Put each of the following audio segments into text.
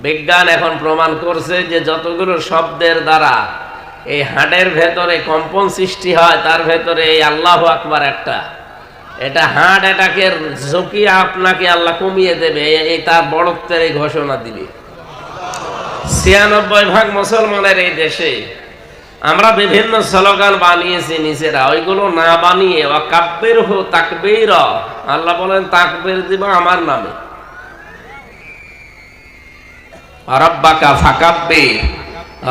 বিজ্ঞান এখন প্রমাণ করছে যে যতগুলো শব্দের দ্বারা এই হার্টের ভেতরে কম্পন সৃষ্টি হয়, তার ভেতরে এই আল্লাহু আকবার একটা, এটা হার্ট অ্যাটাকের ঝুঁকি আপনাকে আল্লাহ কমিয়ে দেবে, এই তার বড়ত্বের এই ঘোষণা দিবে। ৯৬% মুসলমানের এই দেশে আমরা বিভিন্ন স্লোগান বানিয়েছি নিজেরা, ওইগুলো না বানিয়ে ওয়াকাব্বির হু তাকবীর, আল্লাহ বলেন তাকবীর দিব আমার নামে, রব্বাকা ফাকাব্বির,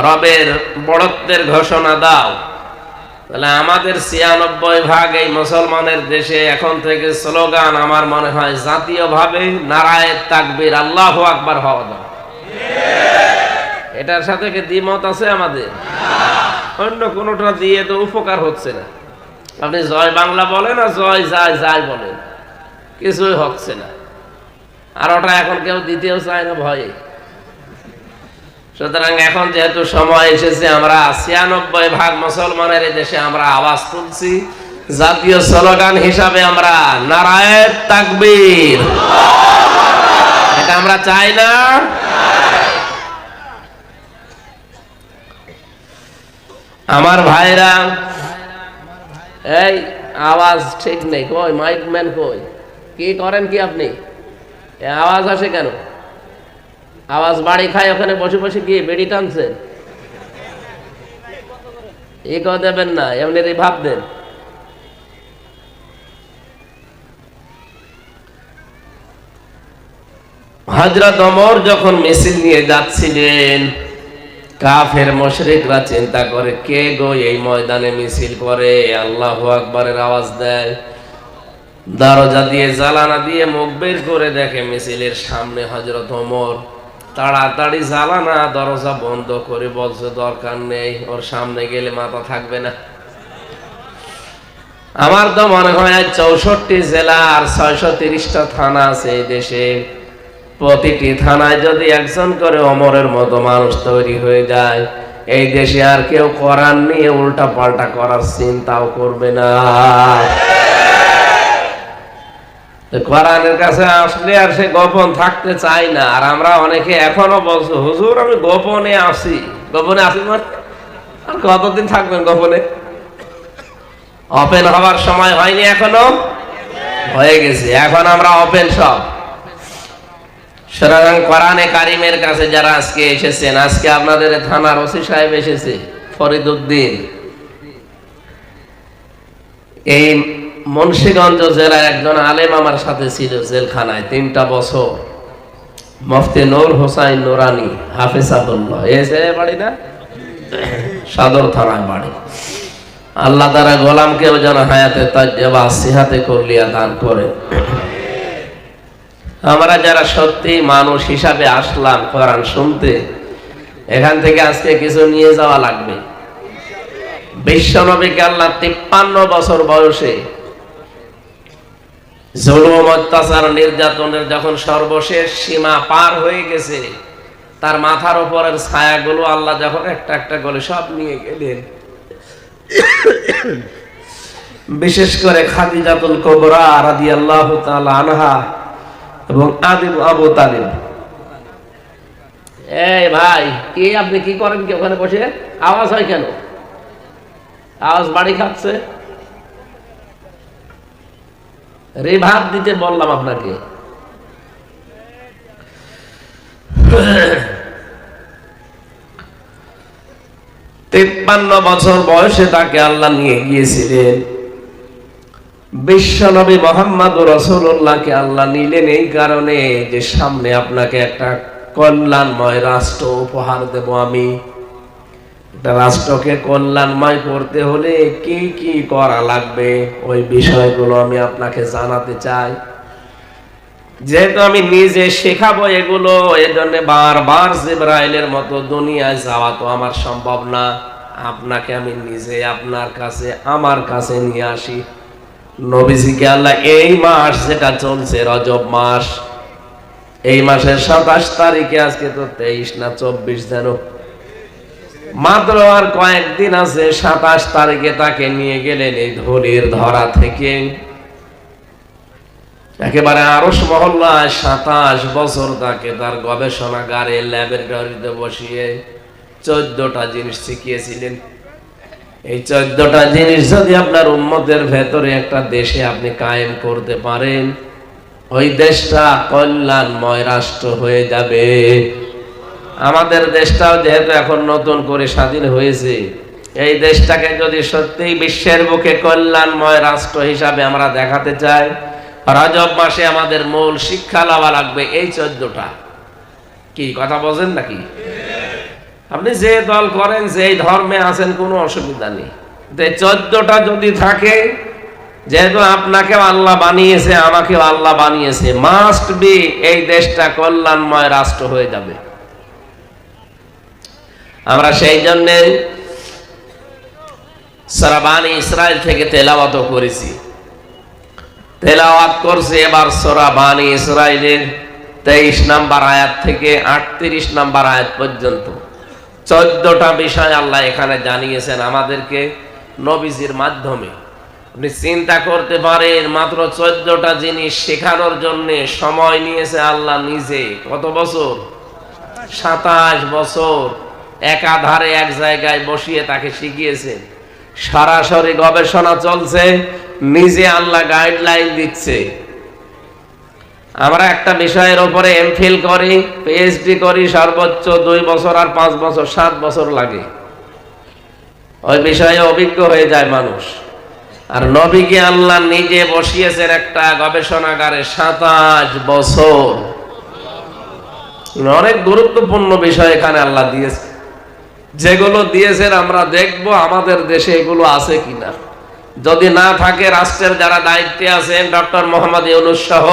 রবের বড়ত্বের ঘোষণা দাও। তাহলে আমাদের ৯৬% এই মুসলমানের দেশে এখন থেকে স্লোগান আমার মনে হয় জাতীয়ভাবে নারায়ে তাকবীর আল্লাহু আকবার হওয়া দাও। এটার সাথে কি দ্বিমত আছে আমাদের? অন্য কোনোটা দিয়ে তো উপকার হচ্ছে না। আপনি জয় বাংলা বলেন আর জয় যায় যায় বলেন, কিছুই হচ্ছে না। আর ওটা এখন কেউ দিতেও চায় না ভয়ে। সুতরাং এখন যেহেতু সময় এসেছে, আমরা ৯৬% মুসলমানের এই দেশে আমরা আওয়াজ তুলছি, জাতীয় স্লোগান হিসাবে আমরা নারায়ে তাকবীর, এটা আমরা চাই না। আমার ভাইরা, এই আওয়াজ ঠিক নেই, কই মাইক ম্যান কই, কি করেন কি আপনি? আওয়াজ আসে কেন? আওয়াজ বাড়ি খায় ওখানে বসে বসে কি বেড়ি টানছেন? ইকো দেবেন না, এমনি ভাব দেন। হযরত ওমর যখন মিছিল নিয়ে যাচ্ছিলেন, কাফের মুশরিকরা চিন্তা করে কে গো এই ময়দানে মিছিল করে আল্লাহু আকবারের আওয়াজ দেয়। দরজা দিয়ে জ্বালানা দিয়ে মুখ বের করে দেখে মিছিলের সামনে হযরত ওমর। তাড়াতাড়ি জ্বালানা দরজা বন্ধ করে বলছে দরকার নেই, ওর সামনে গেলে মাথা থাকবে না। আমার তো মনে হয় ৬৪ জেলা আর ৬৩০টা থানা আছে এই দেশে, প্রতিটি থানায় যদি একজন করে ওমরের মতো মানুষ তৈরি হয়ে যায়, এই দেশে আর কেউ কোরআন নিয়ে উল্টা পাল্টা করার চিন্তাও করবে না। কোরআনের কাছে আসলে আর সে গোপন থাকতে চায় না। আর আমরা অনেকে এখনো বলছো হুজুর আমি গোপনে আসি, গোপনে আসি মানে আর কতদিন থাকবেন গোপনে? ওপেন হওয়ার সময় হয়নি, এখনো হয়ে গেছে, এখন আমরা ওপেন সব। সুতরাং কোরআনে কারিমের কাছে যারা আজকে এসেছেন, আজকে আপনাদের থানার ওসি সাহেব এসেছে ফরিদউদ্দিন, এই মুন্সিগঞ্জ জেলার একজন আলেম আমার সাথে ছিল জেলখানায় ৩টা বছর, মুফতি নূর হোসাইন নুরানি হাফিজাহুল্লাহ। এসে বাড়ি না সদর থানায় বাড়ি। আল্লাহ তাআলা গোলামকেও যেন হায়াতে তাজ্জাবা সিহাতে কলিয়া দান করে। আমরা যারা সত্যি মানুষ হিসাবে আসলাম কোরআন শুনতে, এখান থেকে আজকে কিছু নিয়ে যাওয়া লাগবে। বিশ্বনবীকে আল্লাহ ৫৩ বছর বয়সে জুলুম অত্যাচার নির্যাতনের যখন সর্বশেষ সীমা পার হয়ে গেছে, তার মাথার উপরের ছায়াগুলো আল্লাহ যখন একটা একটা করে সব নিয়ে গেলেন, বিশেষ করে খাদিজাতুল কুবরা রাদিয়াল্লাহু তাআলা আনহা এবং আবু তালিব। এই ভাই কি আপনি কি করেন কি ওখানে বসে? আওয়াজ হয় কেন? আওয়াজ বাড়ি খাচ্ছে। রিভাব দিতে বললাম আপনাকে। তিপ্পান্ন বছর বয়সে তাকে আল্লাহ নিয়ে গিয়েছিলেন। বিশ্বনবী মুহাম্মদুর রাসূলুল্লাহকে আল্লাহ নিলেন এই কারণে যে সামনে আপনাকে একটা কল্যাণময় রাষ্ট্র উপহার দেব আমি। একটা রাষ্ট্রকে কল্যাণময় করতে হলে কি কি করা লাগবে ওই বিষয়গুলো আমি আপনাকে জানাতে চাই। যেহেতু আমি নিজে শেখাবো এগুলো, এজন্য বারবার জিবরাইলের মতো দুনিয়ায় যাওয়া তো আমার সম্ভব না। আপনাকে আমি নিজে আপনার কাছে আমার কাছে নিয়ে আসি। নবীজিকে আল্লাহ এই মাস যেটা চলছে রজব মাস, এই মাসের ২৭ তারিখে, আজকে তো ২৩ না ২৪ যেন, মাত্র আর কয়েকদিন আছে, ২৭ তারিখে তাকে নিয়ে গেলেন এই ধূলির ধরা থেকে একেবারে আরশ মহল্লায় 27 বছর তাকে তার গবেষণাগারে ল্যাবরেটরিতে বসিয়ে 14টা জিনিস শিখিয়েছিলেন। এই 14টা জিনিস যদি আপনার উম্মতের ভেতরে একটা দেশে আপনি কায়েম করতে পারেন, ওই দেশটা কল্যাণময় রাষ্ট্র হয়ে যাবে। আমাদের দেশটাও যেহেতু এখন নতুন করে স্বাধীন হয়েছে, এই দেশটাকে যদি সত্যিই বিশ্বের বুকে কল্যাণময় রাষ্ট্র হিসাবে আমরা দেখাতে চাই, রজব মাসে আমাদের মূল শিক্ষা লওয়া লাগবে এই 14টা। কি কথা বলেন নাকি? আপনি যে দল করেন, যে ধর্মে আছেন, কোনো অসুবিধা নেই। 14টা যদি থাকে, যেহেতু আপনাকেও আল্লাহ বানিয়েছে, আমাকেও আল্লাহ বানিয়েছে, মাস্ট বি এই দেশটা কল্যাণময় রাষ্ট্র হয়ে যাবে। আমরা সেই জন্য সূরা বানী ইসরাইল থেকে তেলাওয়াত করেছি, তেলাওয়াত করছি এবার সূরা বানী ইসরাইলের 23 নম্বর আয়াত থেকে 38 নম্বর আয়াত পর্যন্ত 14টা বিষয় আল্লাহ এখানে জানিয়েছেন আমাদেরকে নবীজির মাধ্যমে। আপনি চিন্তা করতে পারেন, মাত্র 14টা জিনিস শেখানোর জন্য সময় নিয়েছে আল্লাহ নিজে। কত বছর? 27 বছর একাধারে এক জায়গায় বসিয়ে তাকে শিখিয়েছেন। সরাসরি গবেষণা চলছে, নিজে আল্লাহ গাইডলাইন দিচ্ছে। আমরা একটা বিষয়ের উপরে এমফিল করি, পিএইচডি করি, সর্বোচ্চ 2 বছর আর 5 বছর 7 বছর লাগে, ওই বিষয়ে অভিজ্ঞ হয়ে যায় মানুষ। আর নবীকে আল্লাহ নিজে বসিয়েছেন একটা গবেষণাগারে 27 বছর। অনেক গুরুত্বপূর্ণ বিষয় এখানে আল্লাহ দিয়েছে, যেগুলো দিয়েছেন আমরা দেখব আমাদের দেশে এগুলো আছে কিনা। যদি না থাকে, রাষ্ট্রের যারা দায়িত্বে আছেন, ডক্টর মোহাম্মদ ইউনূস সহ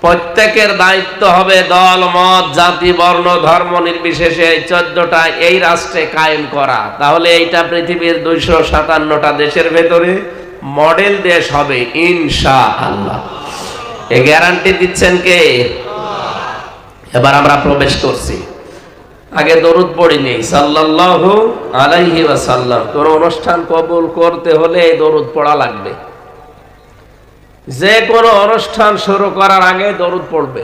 প্রত্যেকের দায়িত্ব হবে দল মত জাতি বর্ণ ধর্ম নির্বিশেষে এই 14টা এই রাষ্ট্রে কায়েম করা। তাহলে এইটা পৃথিবীর 257টা দেশের ভেতরে মডেল দেশ হবে ইনশাআল্লাহ। এই গ্যারান্টি দিচ্ছেন কে? এবার আমরা প্রবেশ করছি। আগে দরুদ পড়ি নেই সাল্লাল্লাহু আলাইহি ওয়াসাল্লাম। কোন অনুষ্ঠান কবুল করতে হলে এই দরুদ পড়া লাগবে। যে কোনো অনুষ্ঠান শুরু করার আগে দরুদ পড়বে,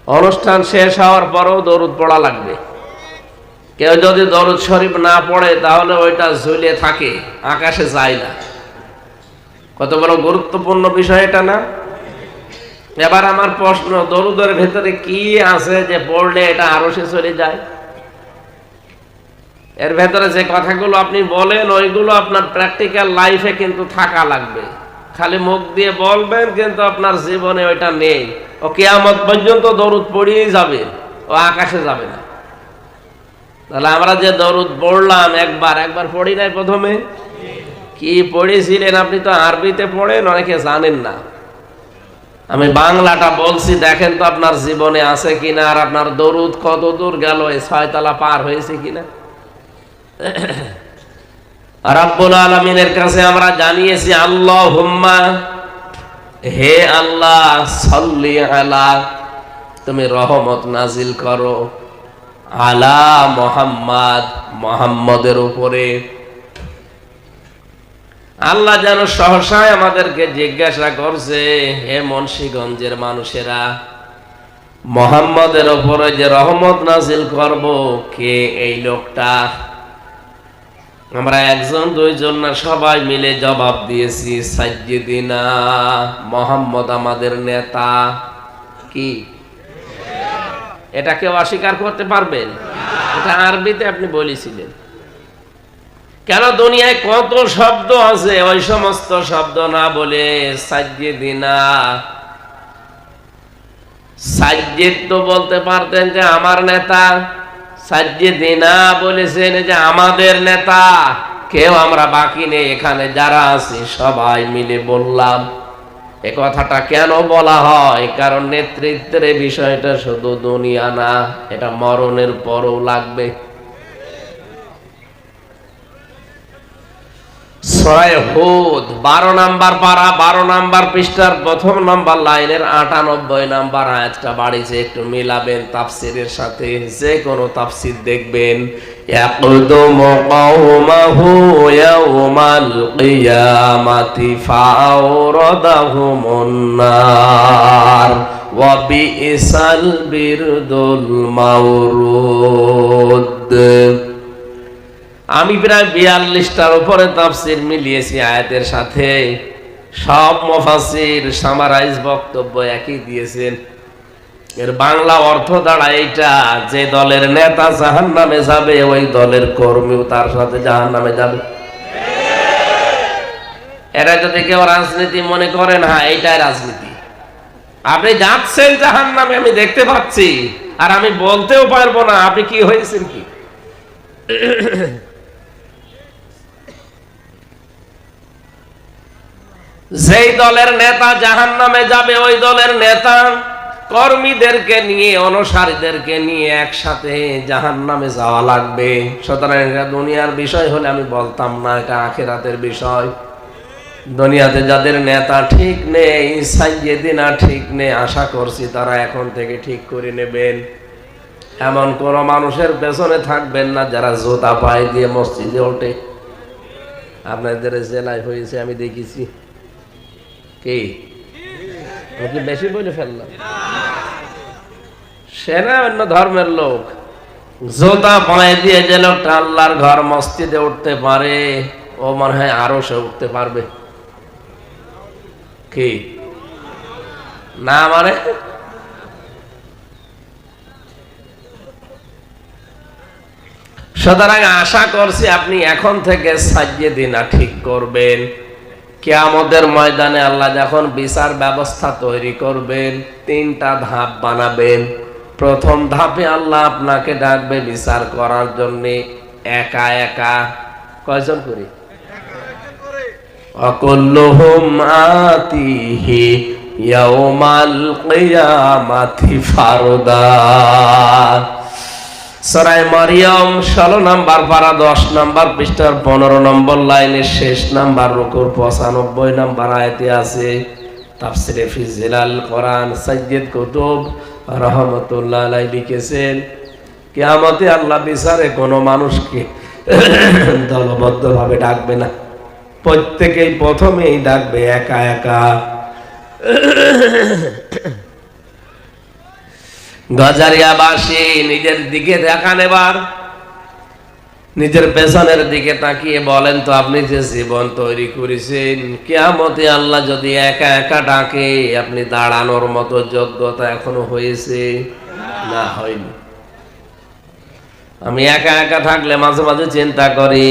অনুষ্ঠান শেষ হওয়ার পরেও দরুদ পড়া লাগবে। কেউ যদি দরুদ শরীফ না পড়ে, তাহলে ওইটা ঝুলে থাকে, আকাশে যায় না। কত বড় গুরুত্বপূর্ণ বিষয় এটা না? এবার আমার প্রশ্ন, দরুদের ভেতরে কি আছে যে পড়লে এটা আরশে চলে যায়? এর ভেতরে যে কথাগুলো আপনি বলেন, ওইগুলো আপনার প্র্যাকটিক্যাল লাইফে কিন্তু থাকা লাগবে। খালি মুখ দিয়ে বলবেন, কিন্তু আপনার জীবনে ওইটা নেই। ও কিয়ামত পর্যন্ত দরুদ পড়িয়েই যাবে, ও আকাশে যাবে না। তাহলে আমরা যে দরুদ পড়লাম, একবার পড়ি নাই প্রথমে? কি পড়েছিলেন? আপনি তো আরবিতে পড়েন, অনেকে জানেন না। আমি বাংলাটা বলছি, দেখেন তো আপনার জীবনে আছে কিনা, আর আপনার দরুদ কত দূর গেল, এই 6 তলা পার হয়েছে কিনা। রাব্বুল আলামিনের কাছে আমরা জানিয়েছি, আল্লাহুম্মা, হে আল্লাহ, সাল্লি আলা, তুমি রহমত নাজিল করো, আলা মুহাম্মদ, মুহাম্মদের উপরে। আল্লাহ যেন সহসায় আমাদেরকে জিজ্ঞাসা করছে, হে মুন্সিগঞ্জের মানুষেরা, মুহাম্মদের উপরে যে রহমত নাজিল করব, কে এই লোকটা? আমরা 1 2 জন না, সবাই মিলে জবাব দিয়েছি, সাইয়্যিদিনা মুহাম্মদ আমাদের নেতা। কি এটা কেউ অস্বীকার করতে পারবেন? এটা আরবিতে আপনি বলেছিলেন। কেন? দুনিয়ায় কত শব্দ আছে, ওই সমস্ত শব্দ না বলে সাইয়্যিদিনা, সাইয়্যিদ তো বলতে পারতেন যে আমার নেতা, সাইয়্যিদিনা বলেছেন যে আমাদের নেতা। কেউ আমরা বাকি নেই, এখানে যারা আছি সবাই মিলে বললাম। এ কথাটা কেন বলা হয়? কারণ নেতৃত্বের বিষয়টা শুধু দুনিয়া না, এটা মরণের পরও লাগবে। সূরা হুদ 12 নাম্বার পারা 12 নাম্বার পৃষ্ঠার প্রথম নাম্বার লাইনের 98 নাম্বার আয়াতটা বাড়িছে, একটু মিলাবেন তাফসীরের সাথে। যে কোনো তাফসীর দেখবেন, ইয়াকুদুমু কওমাহু ইয়াউমাল কিয়ামাতি ফাআওরাদাহুমুন নার ওয়া বিইসাল বিরদুল মাওরুদ। আমি প্রায় 42টার উপরে তাফসীর মিলিয়েছি আয়াতের সাথে। সব মুফাসসির সামারাইজ বক্তব্য একই দিয়েছেন। এর বাংলা অর্থ দাঁড়ায় এইটা, যে দলের নেতা জাহান্নামে যাবে ওই দলের কর্মীও তার সাথে জাহান্নামে যাবে। এরা যদি কেউ রাজনীতি মনে করেন, হ্যাঁ এইটাই রাজনীতি। আপনি যাচ্ছেন জাহান্নামে, আমি দেখতে পাচ্ছি, আর আমি বলতেও পারবো না আপনি কি হয়েছেন কি। যেই দলের নেতা জাহান্নামে যাবে ওই দলের নেতা কর্মীদেরকে নিয়ে, অনুসারীদেরকে নিয়ে একসাথে জাহান্নামে যাওয়া লাগবে। সুতরাং এটা দুনিয়ার বিষয় হলে আমি বলতাম না, এটা আখিরাতের বিষয়। দুনিয়াতে যাদের নেতা ঠিক নেই, সাইয়েদিনা ঠিক নেই, আশা করছি তারা এখন থেকে ঠিক করে নেবেন। এমন কোন মানুষের পেছনে থাকবেন না যারা জুতা পায়ে দিয়ে মসজিদে ওঠে। আপনাদের জেলায় হয়েছে, আমি দেখেছি। কি বেশি বলে ফেললাম? সে না অন্য ধর্মের লোক, জুতা পায়ে দিয়ে যে লোকটা আল্লাহর ঘর মসজিদে উঠতে পারে, ও মনে হয় আরো সে উঠতে পারবে। কি না মানে সুতরাং আশা করছি আপনি এখন থেকে সাইয়েদিনা ঠিক করবেন। কিয়ামতের ময়দানে আল্লাহ যখন বিচার ব্যবস্থা তৈরি করবেন, 3টা ধাপ বানাবেন। প্রথম ধাপে আল্লাহ আপনাকে ডাকবে বিচার করার জন্য একা একা। কয়জন করি? অকুল্লুহুম আতিহি ইয়াউমাল কিয়ামাতি ফারদা। সূরা মারিয়াম 16 নাম্বার পারা 10 নাম্বার পৃষ্ঠার 15 নম্বর লাইনের শেষ নাম্বার রুকুর 95 নাম্বার আয়াতে আছে। তাফসিরে ফি জিলাল কোরআন সাইয়্যিদ কুতুব রাহমাতুল্লাহ আলাইহি লিখেছেন, কিয়ামতে আল্লাহ বিচারে কোনো মানুষকে দলবদ্ধভাবে ডাকবে না, প্রত্যেকেই প্রথমেই ডাকবে একা একা। গজারিয়াবাসী নিজের দিকে দেখান, এবার নিজের পেছনের দিকে তাকিয়ে বলেন তো আপনি যে জীবন তৈরি করেছেন, কিয়ামতে আল্লাহ যদি একা একা ডাকে আপনি দাঁড়ানোর মতো যোগ্যতা এখনো হয়েছে? না, হয়নি। আমি একা একা থাকলে মাঝে মাঝে চিন্তা করি,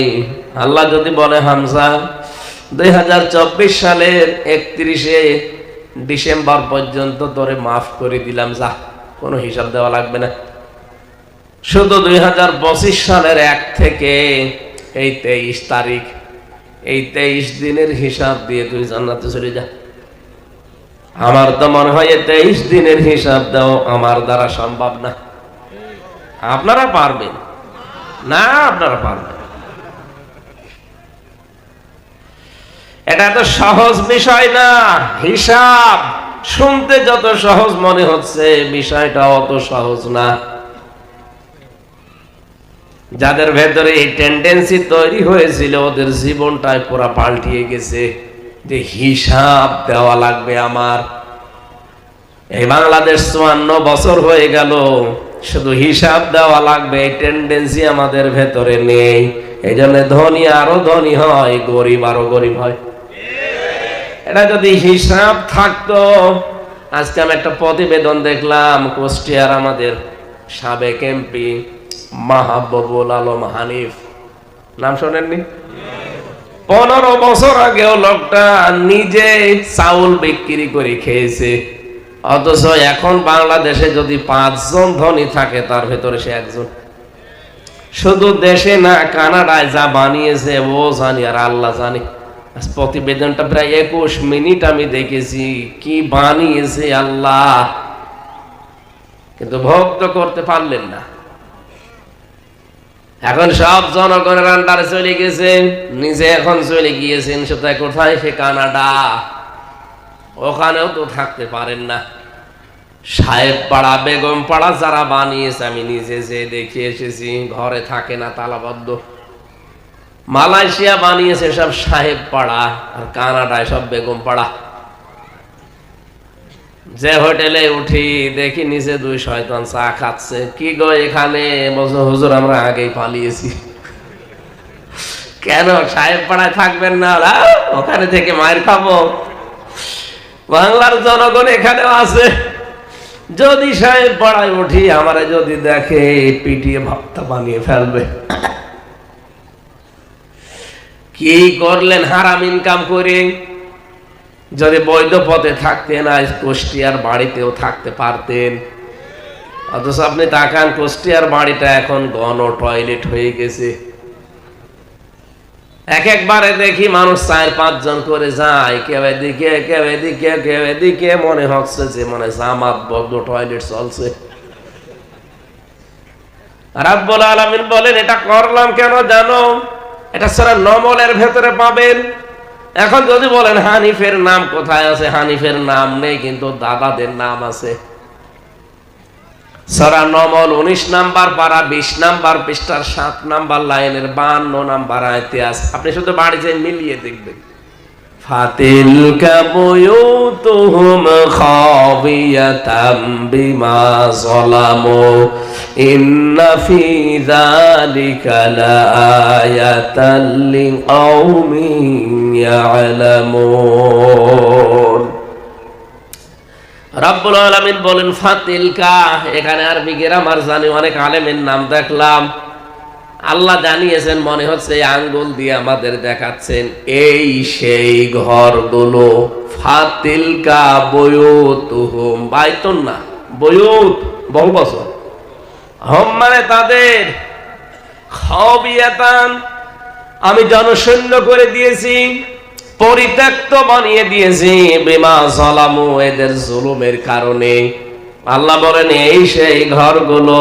আল্লাহ যদি বলে হামজা 2024 সালের 31শে ডিসেম্বর পর্যন্ত তোরে মাফ করে দিলাম, যা কোনো হিসাব দেওয়া লাগবে না, শুধু 2025 সালের 1 থেকে এই 23 তারিখ, এই 23 দিনের হিসাব দিয়ে তুই জান্নাতে চলে যা। আমার তো মনে হয় 23 দিনের হিসাব দাও আমার দ্বারা সম্ভব না। আপনারা পারবেন না? আপনারা পারবেন। এটা তো সহজ বিষয় না। হিসাব শুনতে যত সহজ মনে হচ্ছে, বিষয়টা অত সহজ না। যাদের ভেতরে এই টেন্ডেন্সি তৈরি হয়েছিল ওদের জীবনটাই পুরো পাল্টিয়ে গেছে, যে হিসাব দেওয়া লাগবে আমার। এই বাংলাদেশ 54 বছর হয়ে গেল, শুধু হিসাব দেওয়া লাগবে এই টেন্ডেন্সি আমাদের ভেতরে নেই। এই জন্য ধনী আরো ধনী হয়, গরিব আরো গরিব হয়। এটা যদি হিসাব থাকতো, আজকে আমি একটা প্রতিবেদন দেখলাম, কুষ্টিয়ার আমাদের সাবেক এমপি মাহবুবুল আলম হানিফ, নাম শোনেননি? 15 বছর আগেও লোকটা নিজে চাউল বিক্রি করে খেয়েছে, অথচ এখন বাংলাদেশে যদি 5 জন ধনী থাকে তার ভেতরে সে একজন। শুধু দেশে না, কানাডায় যা বানিয়েছে ও জানি আর আল্লাহ জানি। প্রতিবেদনটা প্রায় 21 মিনিট আমি দেখেছি, কি বানিয়েছে আল্লাহ, কিন্তু ভোগ তো করতে পারলেন না। এখন সব জনগণের আন্ডারে চলে গেছে, নিজে এখন চলে গিয়েছেন সেটা কোথায়? সে কানাডা। ওখানেও তো থাকতে পারেন না। সাহেব পাড়া, বেগম পাড়া যারা বানিয়েছে আমি নিজে যে দেখে এসেছি, ঘরে থাকে না, তালাবদ্ধ। মালয়েশিয়া বানিয়েছে সব সাহেব পাড়া, আর কানাডায় সব বেগম পাড়া। যে হোটেলে উঠি দেখি নিচে দুই শয়তান চা খাচ্ছে। কি গো এখানে? বলছে হুজুর আমরা আগেই পালিয়েছি। কেন সাহেব পাড়ায় থাকবেন না? ওখানে থেকে মায়ের খাবো। বাংলার জনগণ এখানেও আছে। যদি সাহেব পাড়ায় উঠি আমারে যদি দেখে পিটিয়ে ভক্তা বানিয়ে ফেলবে। কি করলেন হারাম ইনকাম করে? যদি বৈধ পথে থাকতেন আজ কুষ্টিয়ার বাড়িতেও থাকতে পারতেন। অথচ আপনি তাকান, কুষ্টিয়ার বাড়িটা এখন গণ টয়লেট হয়ে গেছে। এক একবারে দেখি মানুষ 4-5 জন করে যায়, কেউ এদিকে কেউ এদিকে কেউ এদিকে, মনে হচ্ছে যে মনে জামাত বদ্ধ টয়লেট চলছে। রাব্বুল আলামিন বলেন এটা করলাম কেন জানো? এটা সূরা নমলের ভেতরে পাবেন। এখন যদি বলেন হানিফের নাম কোথায় আছে? হানিফের নাম নেই, কিন্তু দাদাদের নাম আছে। সূরা নমল 19 নাম্বার পারা 20 নাম্বার পৃষ্ঠার 7 নাম্বার লাইনের 52 নাম্বার আয়াতে আছে। আপনি শুধু বাড়ি যেয়ে মিলিয়ে দেখবেন। ফাতিলকা বুয়ুতুহুম খাবিয়াতাম বিমা যালামু ইন্না ফি যালিকা লাআয়াতাল লিকাওমিন ইয়ালামুন। রাব্বুল আলামিন বলেন ফাতিলকা। এখানে আরবি গ্রামার জানি অনেক আলেমের নাম দেখলাম। আল্লাহ জানিয়েছেন, মনে হচ্ছে আঙ্গুল দিয়ে আমাদের দেখাচ্ছেন, এই সেই ঘরগুলো। ফাতিলকা বুয়ুতুহুম, বাইতুন না বুয়ুত, বহু বছর। হম মানে তাদের, খাবিয়াতান আমি জনশূন্য করে দিয়েছি, পরিত্যক্ত বানিয়ে দিয়েছি, বিমা যালামু এদের জুলুমের কারণে। আল্লাহ বলেন এই সেই ঘরগুলো,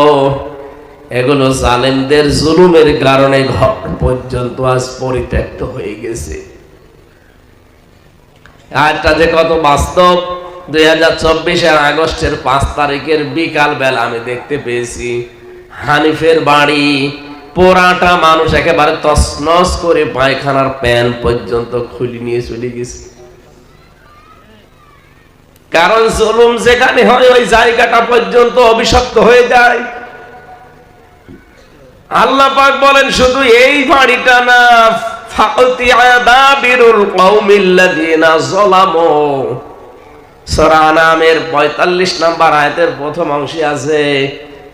এগুলো জালেমদের জুলুমের কারণে ঘর পর্যন্ত আজ পরিত্যক্ত হয়ে গেছে। আরটা যে কত বাস্তব। 2024 আগস্টের 5 তারিখের বিকাল বেলা আমি দেখতে পেয়েছি হানিফের বাড়ি পোড়াটা মানুষ একেবারে তছনছ করে পায়খানার প্যান পর্যন্ত খুলে নিয়ে চলে গেছে। কারণ জুলুম যেখানে হয় ওই জায়গাটা পর্যন্ত অভিশপ্ত হয়ে যায়। আল্লাহ পাক বলেন শুধু এই বাড়িটা না, ফাকতিয়া দাবিরুল কওমিল্লাযিনা যালামু। সূরা আনামের 45 নাম্বার আয়াতের প্রথম অংশে আছে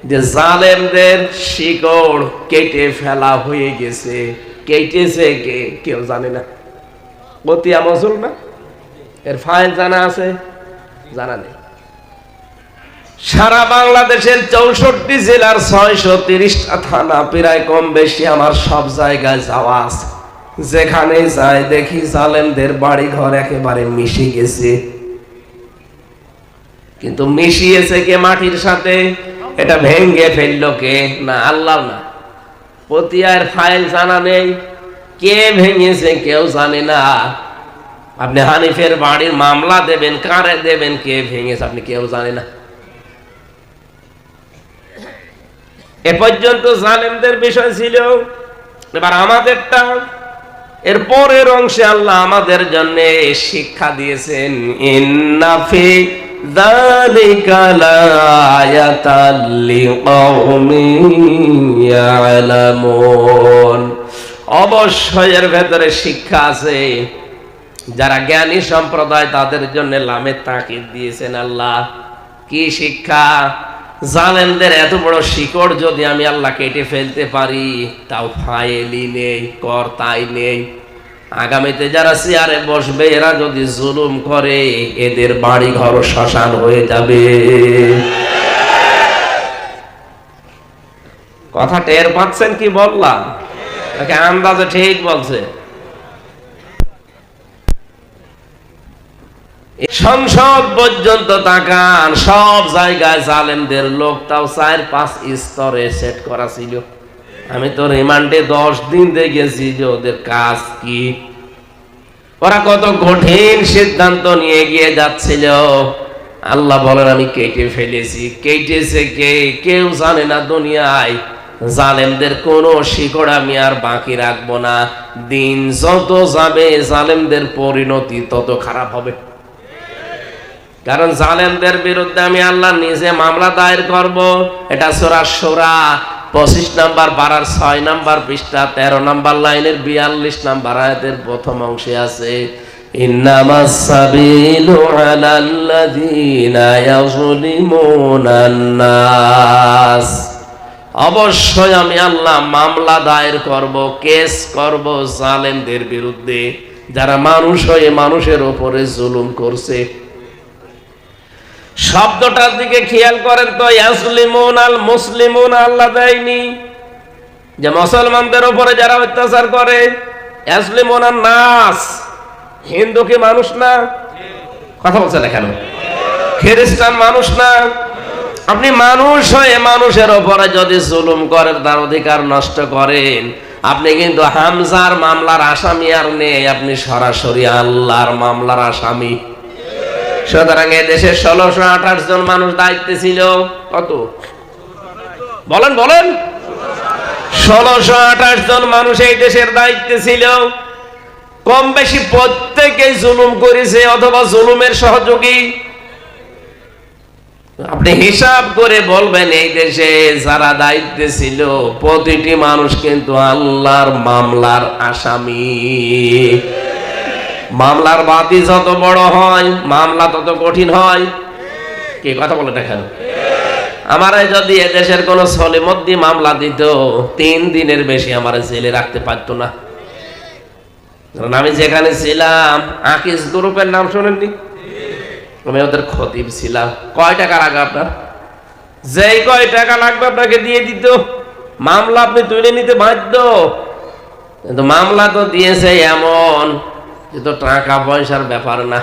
যে জালেমদের শিকড় কেটে ফেলা হয়ে গেছে। কেটেছে কে? কেউ জানে না। কতিয়া মজুল না, এর ফাইল জানা আছে? জানা নেই। সারা বাংলাদেশের 64 জেলার 630টা থানা, প্রায় কম বেশি আমার সব জায়গায় যাওয়া আছে। যেখানে যাই দেখি জালেমদের বাড়ি ঘর একেবারে মিশে গেছে। কিন্তু মিশিয়েছে কে মাটির সাথে? এটা ভেঙ্গে ফেললো কে? না, আল্লাহ না। পতিয়ার ফাইল জানা নেই, কে ভেঙেছে কেউ জানে না। আপনি হানিফের বাড়ির মামলা দেবেন, কারে দেবেন, কে ভেঙেছে আপনি কেউ জানে না। এ পর্যন্ত জালেমদের বিষয় ছিল। এবার আমাদেরটা, এর পরের অংশে আল্লাহ আমাদের জন্য শিক্ষা দিয়েছেন, ইন্না ফি যালিকা লাআয়াতাল লিকাওমিন ইয়ালামুন। অবশ্যই এর ভেতরে শিক্ষা আছে। যারা জ্ঞানী সম্প্রদায় তাদের জন্য লামে তাকিদ দিয়েছেন আল্লাহ। কি শিক্ষা? জালেমদের এত বড় শিকড় যদি আমি আল্লাহ কেটে ফেলতে পারি, তাও ফাইলই নেই, কর্তাই নেই। আগামীতে যারা চেয়ারে বসবে এরা যদি জুলুম করে, এদের বাড়ি ঘর শ্মশান হয়ে যাবে। কথা টের পাচ্ছেন কি বললাম? নাকি আন্দাজে ঠিক বলছে? সংসদ পর্যন্ত তাকান, সব জায়গায় জালেমদের লোক, তাও 4-5 স্তরে সেট করা ছিল। আমি তো রিমান্ডে 10 দিন দেখেছি যে ওদের কাজ কি, ওরা কত কঠিন সিদ্ধান্ত নিয়ে গিয়ে যাচ্ছিল। আল্লাহ বলেন আমি কেটে ফেলেছি। কেটেছে কে? কেউ জানে না দুনিয়ায়। জালেমদের কোন শিকড় আমি আর বাকি রাখবো না। দিন যত যাবে জালেমদের পরিণতি তত খারাপ হবে। কারণ জালেমদের বিরুদ্ধে আমি আল্লাহ নিজে মামলা দায়ের করব। এটা সূরা শূরা 25 নম্বর পারার 6 নম্বর পৃষ্ঠা 13 নম্বর লাইনের 42 নম্বর আয়াতের প্রথম অংশে আছে, ইন্নামাস সাবিলু আলাল্লাযীনা ইয়াযলিমুনান নাস। অবশ্যই আমি আল্লাহ মামলা দায়ের করব, কেস করব জালেমদের বিরুদ্ধে, যারা মানুষ হয়ে মানুষের উপরে জুলুম করছে। শব্দটার দিকে খেয়াল করেন তো, ইয়াসলিমুন আল মুসলিমুন আল্লাহ দেয়নি যে মুসলমানদের উপরে যারা অত্যাচার করে। ইয়াসলিমুন আন নাস, হিন্দু কি মানুষ না? কথা বলছে না কেন? খ্রিস্টান মানুষ না? আপনি মানুষ হয়ে মানুষের উপরে যদি জুলুম করেন, তার অধিকার নষ্ট করেন, আপনি কিন্তু হামজার মামলার আসামি আর নেই, আপনি সরাসরি আল্লাহর মামলার আসামি। সুতরাং দেশে 1628 জন মানুষ দায়িত্বে ছিল। কত বলেন বলেন? 1628 জন মানুষ এই দেশের দায়িত্বে ছিল। কম বেশি প্রত্যেকেই জুলুম করেছে অথবা জুলুমের সহযোগী। আপনি হিসাব করে বলবেন এই দেশে যারা দায়িত্বে ছিল প্রতিটি মানুষ কিন্তু আল্লাহর মামলার আসামি। মামলার বাতি যত বড় হয় মামলা তত কঠিন হয়। কি কথা বলে দেখেন? আমারে যদি এদেশের কোন সলিমদ্দি মামলা দিত, 3 দিনের বেশি আমার জেলে রাখতে পারতো না। কারণ আমি যেখানে ছিলাম, আকিস গ্রুপের নাম শোনেননি? আমি ওদের খতিব ছিলাম। কয় টাকা লাগবে আপনার? যেই কয় টাকা লাগবে আপনাকে দিয়ে দিত। মামলা আপনি তুলে নিতে বাধ্য। কিন্তু মামলা তো দিয়েছে এমন যে তো টাকা পয়সার ব্যাপার না।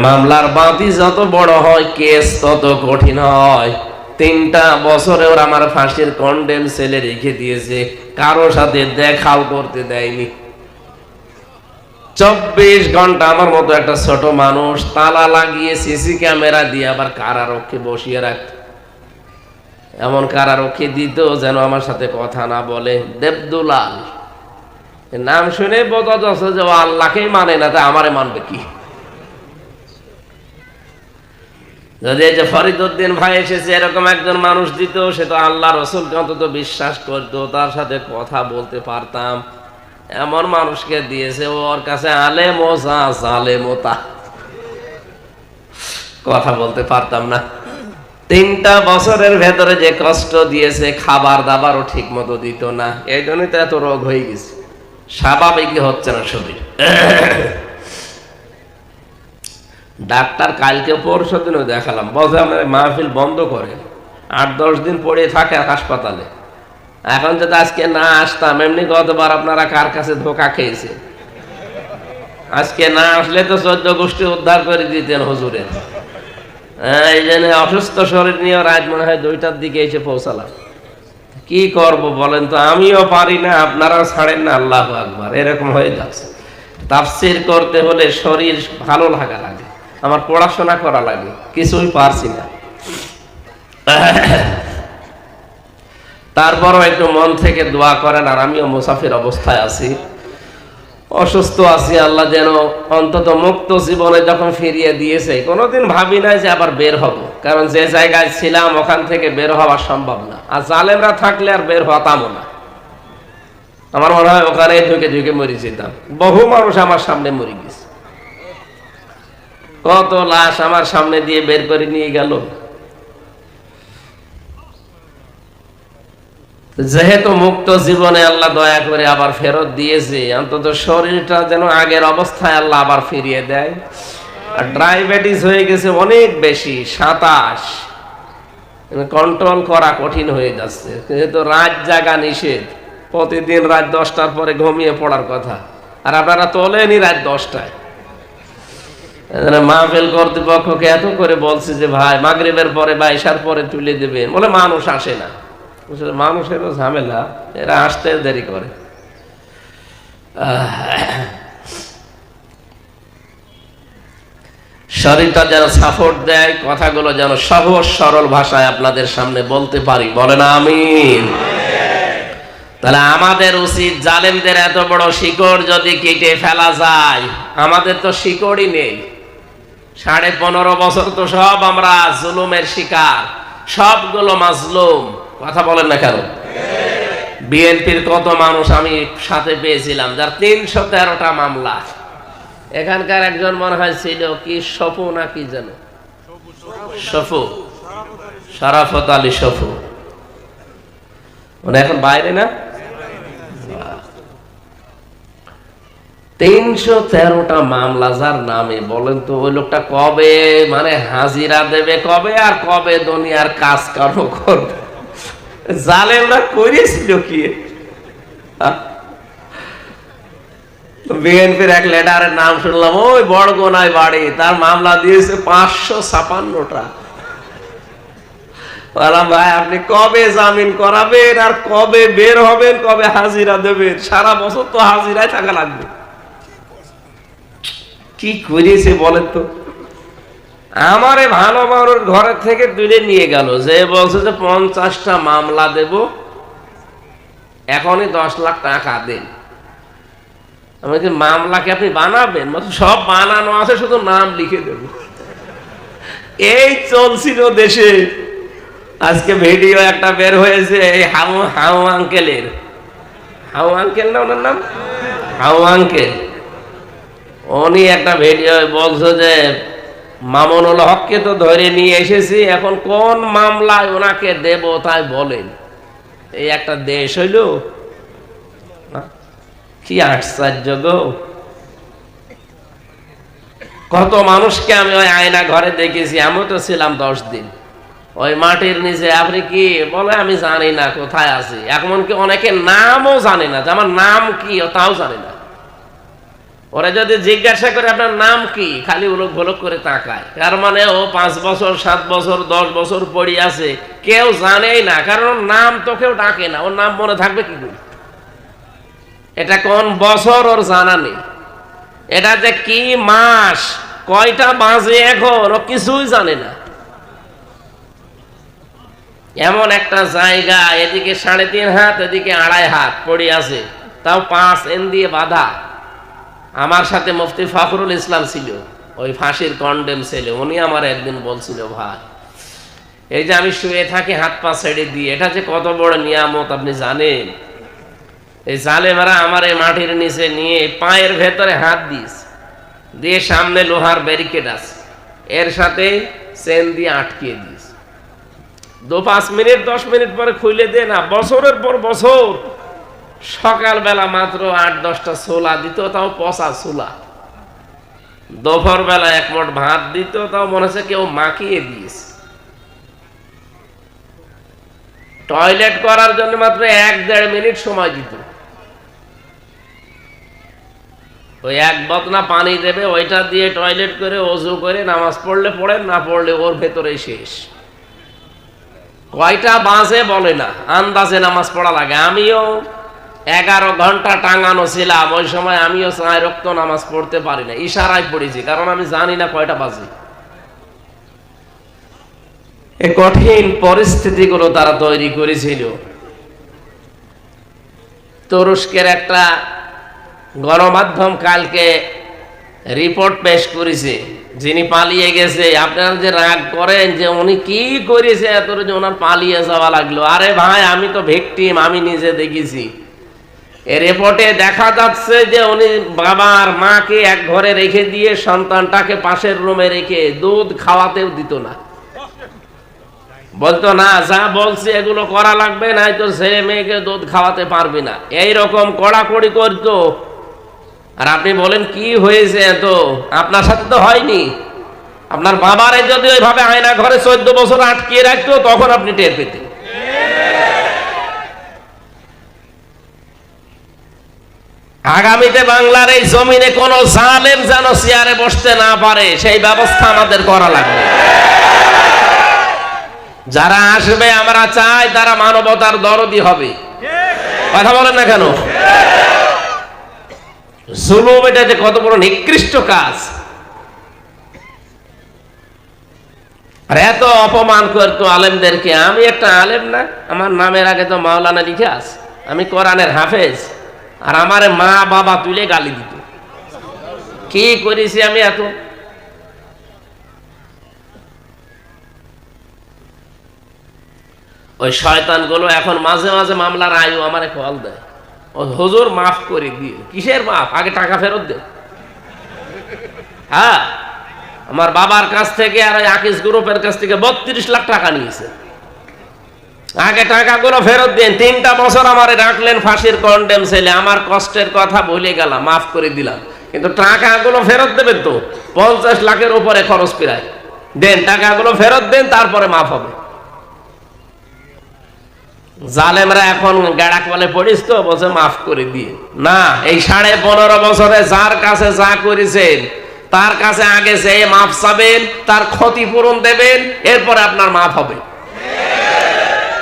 মামলার বাতি যত বড় হয় কেস তত কঠিন হয়। 3টা বছরে ওরা আমার ফাঁসির কন্ডেম সেলে রেখে দিয়েছে, কারো সাথে দেখাও করতে দেয়নি। 24 ঘন্টা আমার মতো একটা ছোট মানুষ তালা লাগিয়ে সিসি ক্যামেরা দিয়ে আবার কারারক্ষী বসিয়ে রাখত। এমন কারারক্ষী দিত যেন আমার সাথে কথা না বলে। দেবদুলাল নাম শুনে বোঝা যাচ্ছে যে আল্লাহকেই মানে না, তা আমারে মানবে কি? যদি এই যে ফরিদউদ্দিন ভাই এসেছে এরকম একজন মানুষ দিত, সে তো আল্লাহ রসুলকে অন্তত বিশ্বাস করতো, তার সাথে কথা বলতে পারতাম। এমন মানুষকে দিয়েছে, ওর কাছে আলেম ও জালেম ও তা কথা বলতে পারতাম না। 3টা বছরের ভেতরে যে কষ্ট দিয়েছে, খাবার দাবারও ঠিক মতো দিত না। এই জন্যই তো এত রোগ হয়ে গেছে, স্বাভাবিকই হচ্ছে না শরীর। ডাক্তার কালকে পরশু দিনও দেখালাম, বলছে আমরা মাহফিল বন্ধ করে 8-10 দিন পড়ে থাকে হাসপাতালে। এখন যদি আজকে না আসতাম, এমনি গতবার আপনারা কার কাছে ধোকা খেয়েছে, আজকে না আসলে তো 14 গোষ্ঠী উদ্ধার করে দিতেন হুজুরের। এই জন্য অসুস্থ শরীর নিয়ে রাত মনে হয় 2টার দিকে এসে পৌঁছালাম। কি করব বলেন তো? আমিও পারি না, আপনারাও ছাড়েন না। আল্লাহু আকবার, এরকম হয়ে যাচ্ছে। তাফসীর করতে হলে শরীর ভালো লাগা লাগে, আমার পড়াশোনা করা লাগে, কিছুই পারছি না। তারপরও একটু মন থেকে দোয়া করেন। আর আমিও মুসাফির অবস্থায় আছি, অসুস্থ আছি। আল্লাহ যেন অন্তত মুক্ত জীবনে যখন ফিরিয়ে দিয়েছে, কোনোদিন ভাবি নাই যে আবার বের হব। কারণ যে জায়গায় ছিলাম ওখান থেকে বের হওয়া সম্ভব না। আর জালেমরা থাকলে আর বের হতামও না। আমার মনে হয় ওখানে ঢুকে ঢুকে মরে যেতাম। বহু মানুষ আমার সামনে মরে গেছে, কত লাশ আমার সামনে দিয়ে বের করে নিয়ে গেল। যেহেতু মুক্ত জীবনে আল্লাহ দয়া করে আবার ফেরত দিয়েছে, অন্তত শরীরটা যেন আগের অবস্থায় আল্লাহ আবার ফিরিয়ে দেয়। আর ডায়াবেটিস হয়ে গেছে অনেক বেশি, 27। কন্ট্রোল করা কঠিন হয়ে যাচ্ছে। যেহেতু রাত জাগা নিষেধ, প্রতিদিন রাত 10টার পরে ঘুমিয়ে পড়ার কথা, আর আপনারা তোলেনি রাত 10টায়। মাহফিল কর্তৃপক্ষকে এত করে বলছে যে ভাই মাগরিবের পরে বা ইশার পরে তুলে দেবেন, বলে মানুষ আসে না। মানুষেরও ঝামেলা, এরা আসতে দেরি করে। শরীরটা যেন সাপোর্ট দেয়, কথাগুলো যেন সহজ সরল ভাষায় আপনাদের সামনে বলতে পারি, বলেন আমিন। তাহলে আমাদের উচিত জালেমদের এত বড় শিকড় যদি কেটে ফেলা যায়। আমাদের তো শিকড়ই নেই। 15.5 বছর তো সব আমরা জুলুমের শিকার, সবগুলো মাজলুম। কথা বলেন না কেন? বিএনপির কত মানুষ আমি সাথে পেয়েছিলাম যার 313টা মামলা। এখানকার একজন মনে হয় ছিল কি সফু না কি যেন, সফু, শরাফত আলী সফু, মানে এখন বাইরে না। 313টা মামলা যার নামে, বলেন তো ওই লোকটা কবে মানে হাজিরা দেবে কবে, আর কবে দুনিয়ার কাজ কর্ম করবে? জালেমরা করেছিল কি? বিএনপির এক লিডারের নাম শুনলাম, ওই বড়গোনায় বাড়ি, তার মামলা দিয়েছে 556টা। বললাম ভাই আপনি কবে জামিন করাবেন আর কবে বের হবেন, কবে হাজিরা দেবেন? সারা বছর তো হাজিরায় থাকা লাগবে। কি করেছে বলেন তো? আমারে ভালো মানুষ ঘরের থেকে তুলে নিয়ে গেল, যে বলছে যে 50টা মামলা দেব, এখনই 10 লাখ টাকা দেন। আমি কি মামলা কি আপনি বানাবেন? সব বানানো আছে, শুধু নাম লিখে দেব। এই চলছিল দেশে। আজকে ভিডিও একটা বের হয়েছে এই হাউ আঙ্কেলের, হাউ আঙ্কেল না ওনার নাম, হাউ আঙ্কেল। উনি একটা ভিডিও বলছে যে মামুনুল হককে তো ধরে নিয়ে এসেছি, এখন কোন মামলায় ওনাকে দেব তাই বলেন। এই একটা দেশ হইল, কি আশ্চর্য গো। কত মানুষকে আমি ওই আয়না ঘরে দেখেছি, আমিও তো ছিলাম 10 দিন ওই মাটির নিচে। আপনি কি বলে আমি জানি না কোথায় আছি, এমনকি অনেকে নামও জানে না, যে আমার নাম কি তাও জানে না। ওরা যদি জিজ্ঞাসা করে আপনার নাম কি, খালি উলক ভলক করে তাকায়। তার মানে ও 5 বছর 7 বছর 10 বছর পড়ে আছে, কেউ জানেই না, কারণ ওর নাম তো কেউ ডাকে না। ওর নাম মনে থাকবে কি করে? এটা কোন বছর ওর জানা নেই, এটা যে কি মাস, কয়টা বাজে এখন, ও কিছুই জানে না। এমন একটা জায়গা, এদিকে 3.5 হাত, এদিকে 2.5 হাত পড়ে আছে, তাও 5 এন দিয়ে বাঁধা। আমার সাথে মুফতি ফখরুল ইসলাম ছিল, ওই ফাঁসির কন্ডেম ছেলে। উনি আমার একদিন বলছিল, ভাই এই যে আমি শুয়ে থাকি হাত পা ছেড়ে দিয়ে, এটা যে কত বড় নিয়ামত আপনি জানেন? এই জালেমারা আমার এই মাটির নিচে নিয়ে পায়ের ভেতরে হাত দিয়ে সামনে লোহার ব্যারিকেড আছে, এর সাথে চেন দিয়ে আটকিয়ে দিস। 2-5 মিনিট 10 মিনিট পরে খুলে দে না, বছরের পর বছর। সকালবেলা মাত্র 8-10টা ছোলা দিত, তাও পচা ছোলা। দুপুর বেলা 1 মুঠ ভাত দিত, তাও মনে হচ্ছে কেউ মাখিয়ে দিয়েছে। টয়লেট করার জন্য মাত্র 1-1.5 মিনিট সময় দিত। ওই 1 বতনা পানি দেবে, ওইটা দিয়ে টয়লেট করে ওযু করে নামাজ পড়লে পড়েন, না পড়লে ওর ভেতরে শেষ। কয়টা বাজে বলে না, আন্দাজে নামাজ পড়া লাগে। আমিও 11 ঘন্টা টাঙানো ছিলাম, ওই সময় আমিও 4 ওয়াক্ত নামাজ পড়তে পারি না, ইশারায় পড়েছি, কারণ আমি জানি না কয়টা বাজে। এই কঠিন পরিস্থিতিগুলো তারা তৈরি করেছিল। তুরস্কের একটা গণমাধ্যম কালকে রিপোর্ট পেশ করেছে, যিনি পালিয়ে গেছে। আপনারা যে রাগ করেন যে উনি কি করেছে এত যে ওনার পালিয়ে যাওয়া লাগলো, আরে ভাই আমি তো ভিকটিম, আমি নিজে দেখেছি। এই রিপোর্টে দেখা যাচ্ছে যে উনি বাবার মাকে এক ঘরে রেখে দিয়ে সন্তানটাকে পাশের রুমে রেখে দুধ খাওয়াতেও দিত না। বলতো না, যা বলছে এগুলো করা লাগবে, নাই তো ছেলে মেয়েকে দুধ খাওয়াতে পারবি না, এইরকম কড়াকড়ি করতো। আর আপনি বলেন কি হয়েছে? এত আপনার সাথে তো হয়নি। আপনার বাবারে যদি ওইভাবে আয়না ঘরে 14 বছর আটকিয়ে রাখতো, তখন আপনি টের পেতেন। আগামীতে বাংলার এই জমিনে কোন জালেম যেন চেয়ারে বসতে না পারে, সেই ব্যবস্থা আমাদের করা লাগবে। যারা আসবে আমরা চাই তারা মানবতার দরদি হবে। কথা বলেন না কেন? জুলুম এটা যে কত বড় নিকৃষ্ট কাজ, আর এত অপমান করতো আলেমদেরকে। আমি একটা আলেম না, আমার নামের আগে তো মাওলানা লিখে আছে, আমি কোরআনের হাফেজ, আর আমারে মা বাবা তুলে গালি দিত। কি করেছি আমি এত? ওই শয়তানগুলো এখন মাঝে মাঝে মামলার আয়ু আমারে কল দেয়, ও হুজুর মাফ করে দিয়ে। কিসের মাফ? আগে টাকা ফেরত দে। হ্যাঁ, আমার বাবার কাছ থেকে আর আকিস গ্রুপের কাছ থেকে 32 লাখ টাকা নিয়েছে। আগে টাকাগুলো ফেরত দেন। 3টা বছর আমারে রাখলেন ফাঁসির কন্ডেম সেলে, আমার কষ্টের কথা ভুলে গেলাম, মাফ করে দিলাম, কিন্তু টাকাগুলো ফেরত দেবেন তো। 50 লাখের উপরে খরচ প্রায়। দেন টাকাগুলো ফেরত দেন, তারপরে মাফ হবে। জালেমরা এখন গাড়াক বলে পড়িস তো, বলছে মাফ করে দিয়ে। না, এই 15.5 বছরে যার কাছে যা করেছেন তার কাছে আগে যে মাফ চাবেন, তার ক্ষতিপূরণ দেবেন, এরপরে আপনার মাফ হবে।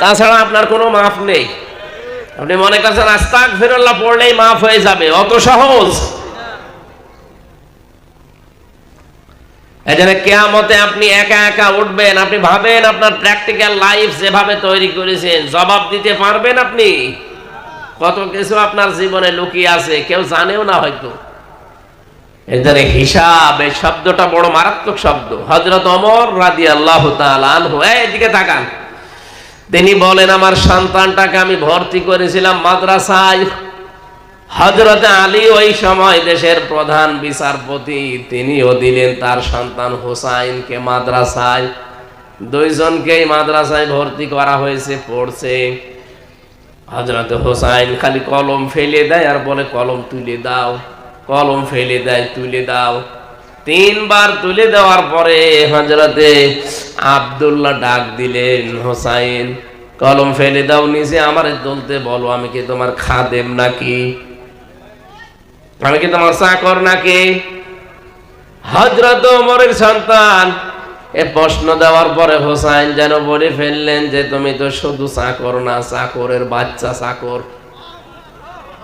তাছাড়া আপনার কোনো মাফ নেই। আপনি মনে করছেন আস্তাগফিরুল্লাহ পড়লেই মাফ হয়ে যাবে, অত সহজ। এজন্য কিয়ামতে আপনি একা একা উঠবেন। আপনি ভাবেন আপনার প্র্যাকটিক্যাল লাইফ যেভাবে তৈরি করেছেন, জবাব দিতে পারবেন আপনি? কত কিছু আপনার জীবনে লুকিয়ে আছে, কেউ জানেও না হয়তো। এজন্য হিসাব, এই শব্দটা বড় মারাত্মক শব্দ। হযরত ওমর রাদিয়াল্লাহু তাআলা আনহু, এদিকে তাকান, তিনি বলেন আমার সন্তানটাকে আমি ভর্তি করেছিলাম মাদ্রাসায়। হযরত আলী ওই সময় দেশের প্রধান বিচারপতি, তিনিও দিলেন তার সন্তান হোসাইনকে মাদ্রাসায়। দুইজনকেই মাদ্রাসায় ভর্তি করা হয়েছে, পড়ছে। হযরত হোসাইন খালি কলম ফেলে দেয় আর বলে কলম তুলে দাও, কলম ফেলে দেয়, তুলে দাও। 3 বার তুলে দেওয়ার পরে হযরতে আব্দুল্লাহ ডাক দিলেন, হোসাইন কলম ফেলে দাও নিচে, আমারে তুলতে বলো। আমি কি তোমার খাদেম নাকি? আমি কি তোমার চাকর নাকি? হযরত ওমরের সন্তান এ প্রশ্ন দেওয়ার পরে হোসাইন যেন বলে ফেললেন যে তুমি তো শুধু চাকর না, চাকরের বাচ্চা চাকর,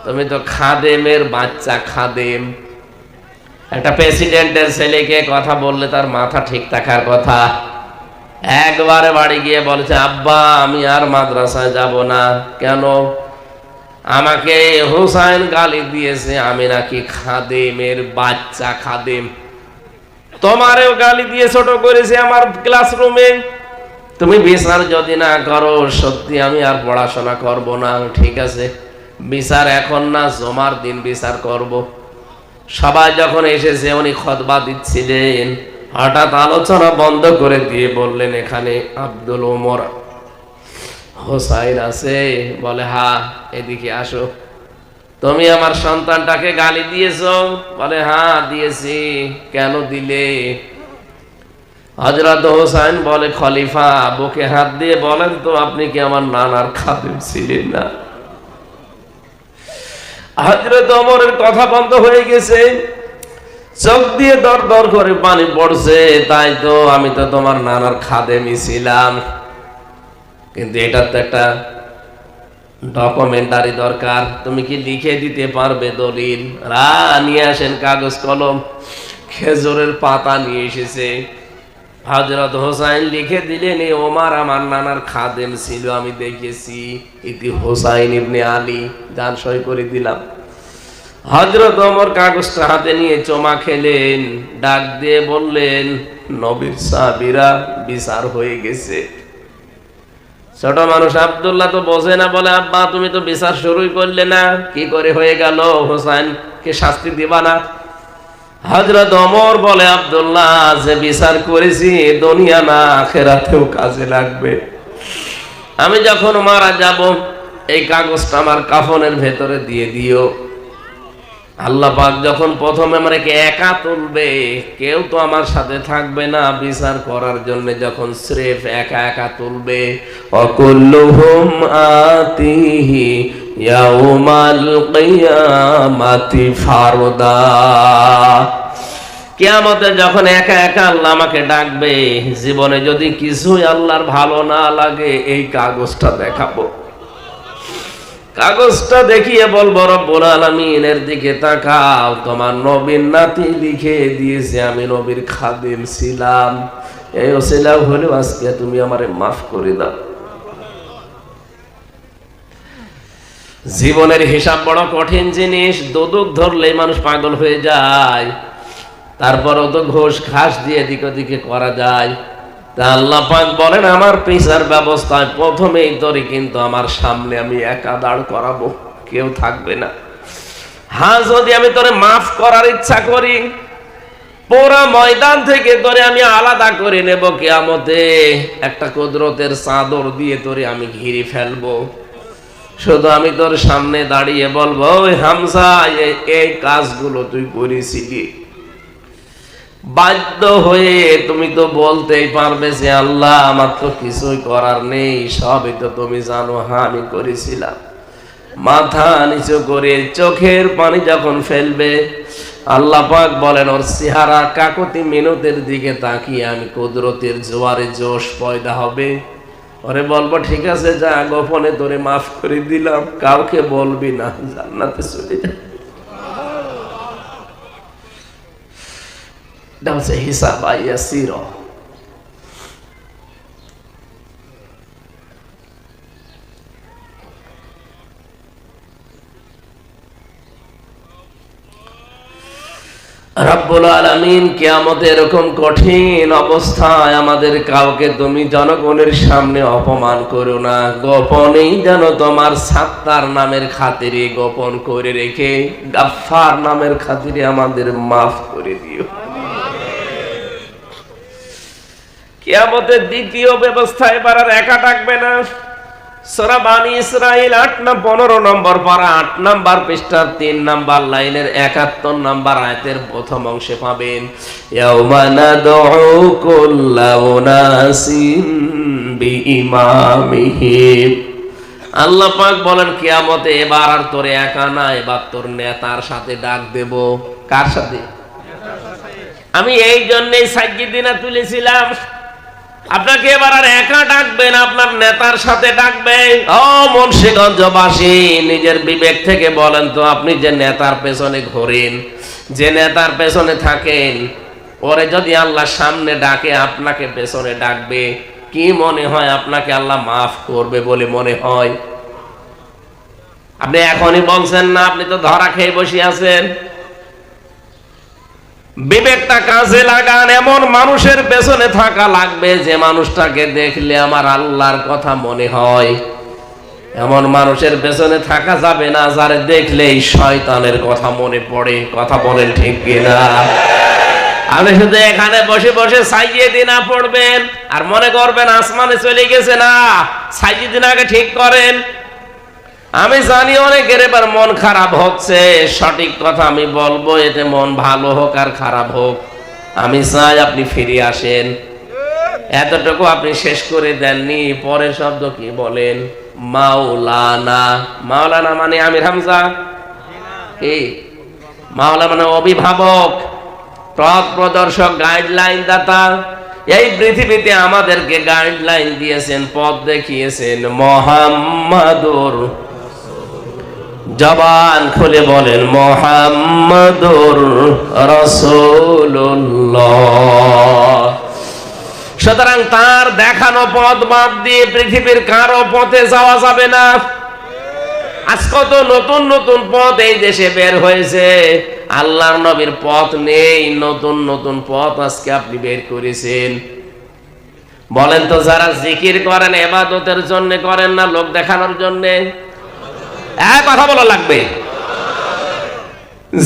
তুমি তো খাদেমের বাচ্চা খাদেম। একটা প্রেসিডেন্টের ছেলেকে কথা বললে তার মাথা ঠিক থাকার কথা। একবারে বাড়ি গিয়ে বলছে, আব্বা আমি আর মাদ্রাসায় যাব না। কেন? আমাকে হোসাইন গালি দিয়েছে, আমি নাকি খাদেমের বাচ্চা খাদেম। তোমারেও গালি দিয়ে ছোট করেছে আমার ক্লাসরুমে। তুমি বিচার যদি না করো, সত্যি আমি আর পড়াশোনা করব না। ঠিক আছে, বিচার এখন না, জমার দিন বিচার করব। সবাই যখন এসেছে, উনি খুতবা দিচ্ছিলেন, হঠাৎ আলোচনা বন্ধ করে দিয়ে বললেন, এখানে আব্দুল ওমর হোসাইন আছে? বলে হ্যাঁ, এদিকে আসো। তুমি আমার সন্তানটাকে গালি দিয়েছো? বলে হ্যাঁ দিয়েছি। কেন দিলে? হযরত হোসাইন বলে, খলিফা বুকে হাত দিয়ে বলেন তো, আপনি কি আমার নানার খাদেম ছিলেন না? হযরত ওমরের কথা বন্ধ হয়ে গেছে, চোখ দিয়ে দর দর করে পানি পড়ছে। তাই তো, আমি তো তোমার নানার খাদেমই ছিলাম, কিন্তু এটা তো একটা ডকুমেন্টারি দরকার। তুমি কি লিখে দিতে পারবে দলিল? নিয়ে আসেন কাগজ কলম। খেজুরের পাতা নিয়ে এসেছে। হযরত হোসাইন লিখে দিলেন, ওমর আমার নানার খাদেম ছিল, আমি দেখেছি। ইতি হোসাইন ইবনে আলী, যান সই করে দিলাম। হযরত ওমর কাগজটা হাতে নিয়ে চমা খেলেন, ডাক দিয়ে বললেন, নবীর সাহাবীরা, বিচার হয়ে গেছে। ছোট মানুষ আব্দুল্লাহ তো বোঝে না, বলে আব্বা তুমি তো বিচার শুরুই করলে না, কি করে হয়ে গেল? হোসাইনকে শাস্তি দিবা না? হযরত ওমর বলে, আব্দুল্লাহ যে বিচার করেছি দুনিয়া না আখিরাতেও কাজে লাগবে। আমি যখন মারা যাব, এই কাগজটা আমার কাফনের ভেতরে দিয়ে দিও। আল্লাহ পাক যখন প্রথমে আমাকে একা তুলবে, কেউ তো আমার সাথে থাকবে না বিচার করার জন্য, যখন স্রেফ একা একা তুলবে, অকুল্লুহুম আতিহি ইয়াউমাল কিয়ামাতি ফারদা, কিয়ামতে যখন একা একা আল্লাহ আমাকে ডাকবে, জীবনে যদি কিছুই আল্লাহর ভালো না লাগে, এই কাগজটা দেখাবো। কাগজটা দেখিয়ে বলবো, রব্বুল আলামিনের দিকে তাকাও, তোমার নবীর নাতি লিখে দিয়েছে আমি নবীর খাদিম ছিলাম, এই ওসিলা হলেও আজকে তুমি আমারে মাফ করে দাও। জীবনের হিসাব বড় কঠিন জিনিস, দোদক ধরলেই মানুষ পাগল হয়ে যায়। তারপরও তো ঘোষ ঘাস দিয়ে এদিক ওদিকে করা যায়। তা আল্লাহ পাক বলেন, আমার পেশার ব্যবস্থায় প্রথমেই তোরে কিন্তু আমার সামনে আমি একা দাঁড় করাবো, কেউ থাকবে না। হ্যাঁ, যদি আমি তোরে মাফ করার ইচ্ছা করি, পুরা ময়দান থেকে তোরে আমি আলাদা করে নেব, কিয়ামতে একটা কুদরতের চাদর দিয়ে তোরে আমি ঘিরে ফেলবো। শুধু আমি তোর সামনে দাঁড়িয়ে বলবো, ওই হামজা, এই কাজগুলো তুই করেছিলি। বাধ্য হয়ে তুমি তো বলতেই পারবে যে আল্লাহ আমার তো কিছুই করার নেই, সবই তো তুমি জানো, হ্যাঁ আমি করেছিলাম। মাথা নিচু করে চোখের পানি যখন ফেলবে, আল্লাহ পাক বলেন, ওর চেহারা কাকতি মিনতের দিকে তাকিয়ে আমি কুদরতের জোয়ারে জোশ পয়দা হবে। ওরে বলবো, ঠিক আছে, যা, গোপনে তোরে মাফ করে দিলাম, কাউকে বলবি না, জান্নাতে চলে যা। এটা হচ্ছে হিসাব ইয়াসির। রব্বুল আলামিন কিয়ামতে এরকম কঠিন অবস্থায় আমাদের কাউকে তুমি জনগণের সামনে অপমান করো না, গোপনেই যেন তোমার সাত্তার নামের খাতিরে গোপন করে রেখে গাফফার নামের খাতিরে আমাদের মাফ করে দিও। কিয়ামতের দ্বিতীয় ব্যবস্থা, এবার আর একা ডাকবে না। সূরা বানী ইসরাঈল 15 নম্বর পারা 8 নম্বর পৃষ্ঠার 3 নম্বর লাইনের 71 নম্বর আয়াতের প্রথম অংশে পাবেন, ইয়াউমা নাদউ কুল্লা উনাসিন বিইমামিহিম। আল্লাহ পাক বলেন, কিয়ামতে এবার আর তোরে একা না, এবার তোর নেতার সাথে ডাক দেব। কার সাথে? আমি এই জন্যই সাজ্জিদিনা তুলেছিলাম, আপনাকে এবার আর একা ডাকবেন, আপনার নেতার সাথে ডাকবে। ও মুন্সিগঞ্জবাসী, নিজের বিবেক থেকে বলেন তো, আপনি যে নেতার পেছনে ঘোরেন, যে নেতার পেছনে থাকেন, ওরে যদি আল্লাহ সামনে ডাকে, আপনাকে পেছনে ডাকবে, কি মনে হয় আপনাকে আল্লাহ মাফ করবে বলে মনে হয়? আপনি এখনই বলছেন না, আপনি তো ধরা খেয়ে বসে আছেন। বিবেকটা কাজে লাগান, এমন মানুষের পেছনে থাকা লাগবে যে মানুষটাকে দেখলে আমার আল্লাহর কথা মনে হয়। এমন মানুষের পেছনে থাকা যাবে না যারে দেখলেই শয়তানের কথা মনে পড়ে। কথা বলেন ঠিক কিনা? আপনি শুধু এখানে বসে বসে সাইয়্যিদিনা পড়বেন আর মনে করবেন আসমানে চলে গেছে। না, সাইয়্যিদিনাকে ঠিক করেন। আমি জানি অনেকের এবার মন খারাপ হচ্ছে, সঠিক কথা আমি বলবো, এতে মন ভালো হোক আর খারাপ হোক, আমি চাই আপনি ফিরে আসেন। এতটুকু আপনি শেষ করে দেননি, পরের শব্দ কি বলেন? মাওলানা। মাওলানা মানে আমির হামজা কি? মাওলানা মানে অভিভাবক, পথ প্রদর্শক, গাইডলাইন দাতা। এই পৃথিবীতে আমাদেরকে গাইডলাইন দিয়েছেন, পথ দেখিয়েছেন মুহাম্মাদুর, জবান খুলে বলেন মুহাম্মাদুর রাসূলুল্লাহ। সুতরাং তার দেখানো পথ বাদ দিয়ে পৃথিবীর কারো পথে যাওয়া যাবে না। আজ কত নতুন নতুন পথ এই দেশে বের হয়েছে, আল্লাহর নবীর পথ নেই, নতুন নতুন পথ আজকে আপনি বের করেছেন। বলেন তো, যারা জিকির করেন ইবাদতের জন্য করেন না লোক দেখানোর জন্য? কথা বলা লাগবে।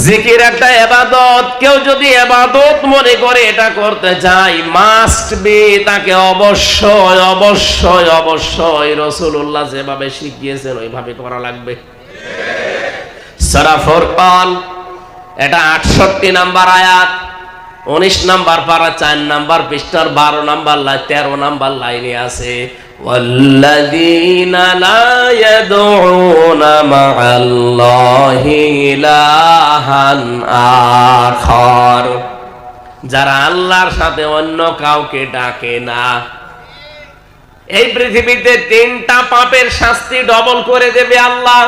জিকির একটা ইবাদত, কেউ যদি ইবাদত মনে করে এটা করতে চায়, মাস্ট বি তাকে অবশ্যই অবশ্যই অবশ্যই রাসূলুল্লাহ যেভাবে শিখিয়েছেন ওইভাবে করা লাগবে। সূরা ফুরকান, এটা 68 নাম্বার আয়াত, 19 নাম্বার পারা 4 নাম্বার পৃষ্ঠার 12 নাম্বার লাইন 13 নাম্বার লাইনে আছে, ওয়াল্লাযীনা লা ইয়াদউনা মা'আল্লাহি ইলাহান আখার। যারা আল্লাহর সাথে অন্য কাউকে ডাকে না। এই পৃথিবীতে 3টা পাপের শাস্তি ডবল করে দেবে আল্লাহ।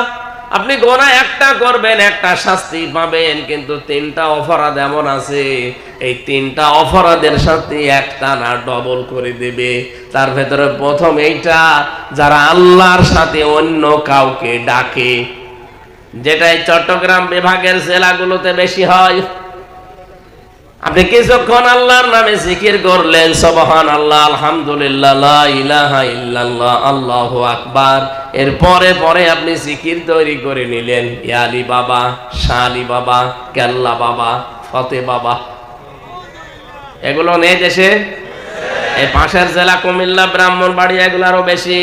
আপনি গোনা একটা করবেন, একটা শাস্তি পাবেন, কিন্তু 3টা অপরাধ এমন আছে, এই 3টা অপরাধের শাস্তি একটা না ডবল করে দেবে। তার ভেতরে প্রথম এইটা, যারা আল্লাহর সাথে অন্য কাউকে ডাকে, যেটা এই চট্টগ্রাম বিভাগের জেলাগুলোতে বেশি হয়। আপনি কিছুক্ষণ আল্লাহর নামে জিকির করলেন, সুবহানাল্লাহ, আলহামদুলিল্লাহ, লা ইলাহা ইল্লাল্লাহ, আল্লাহু আকবার। এর পরে পরে আপনি জিকির তৈরি করে নিলেন, ইয়া আলী বাবা, শাহ আলী বাবা, কেল্লা বাবা, ফতে বাবা। এগুলো নেই দেশে? এই পাশের জেলা কুমিল্লা, ব্রাহ্মণবাড়িয়া, এগুলো আরো বেশি।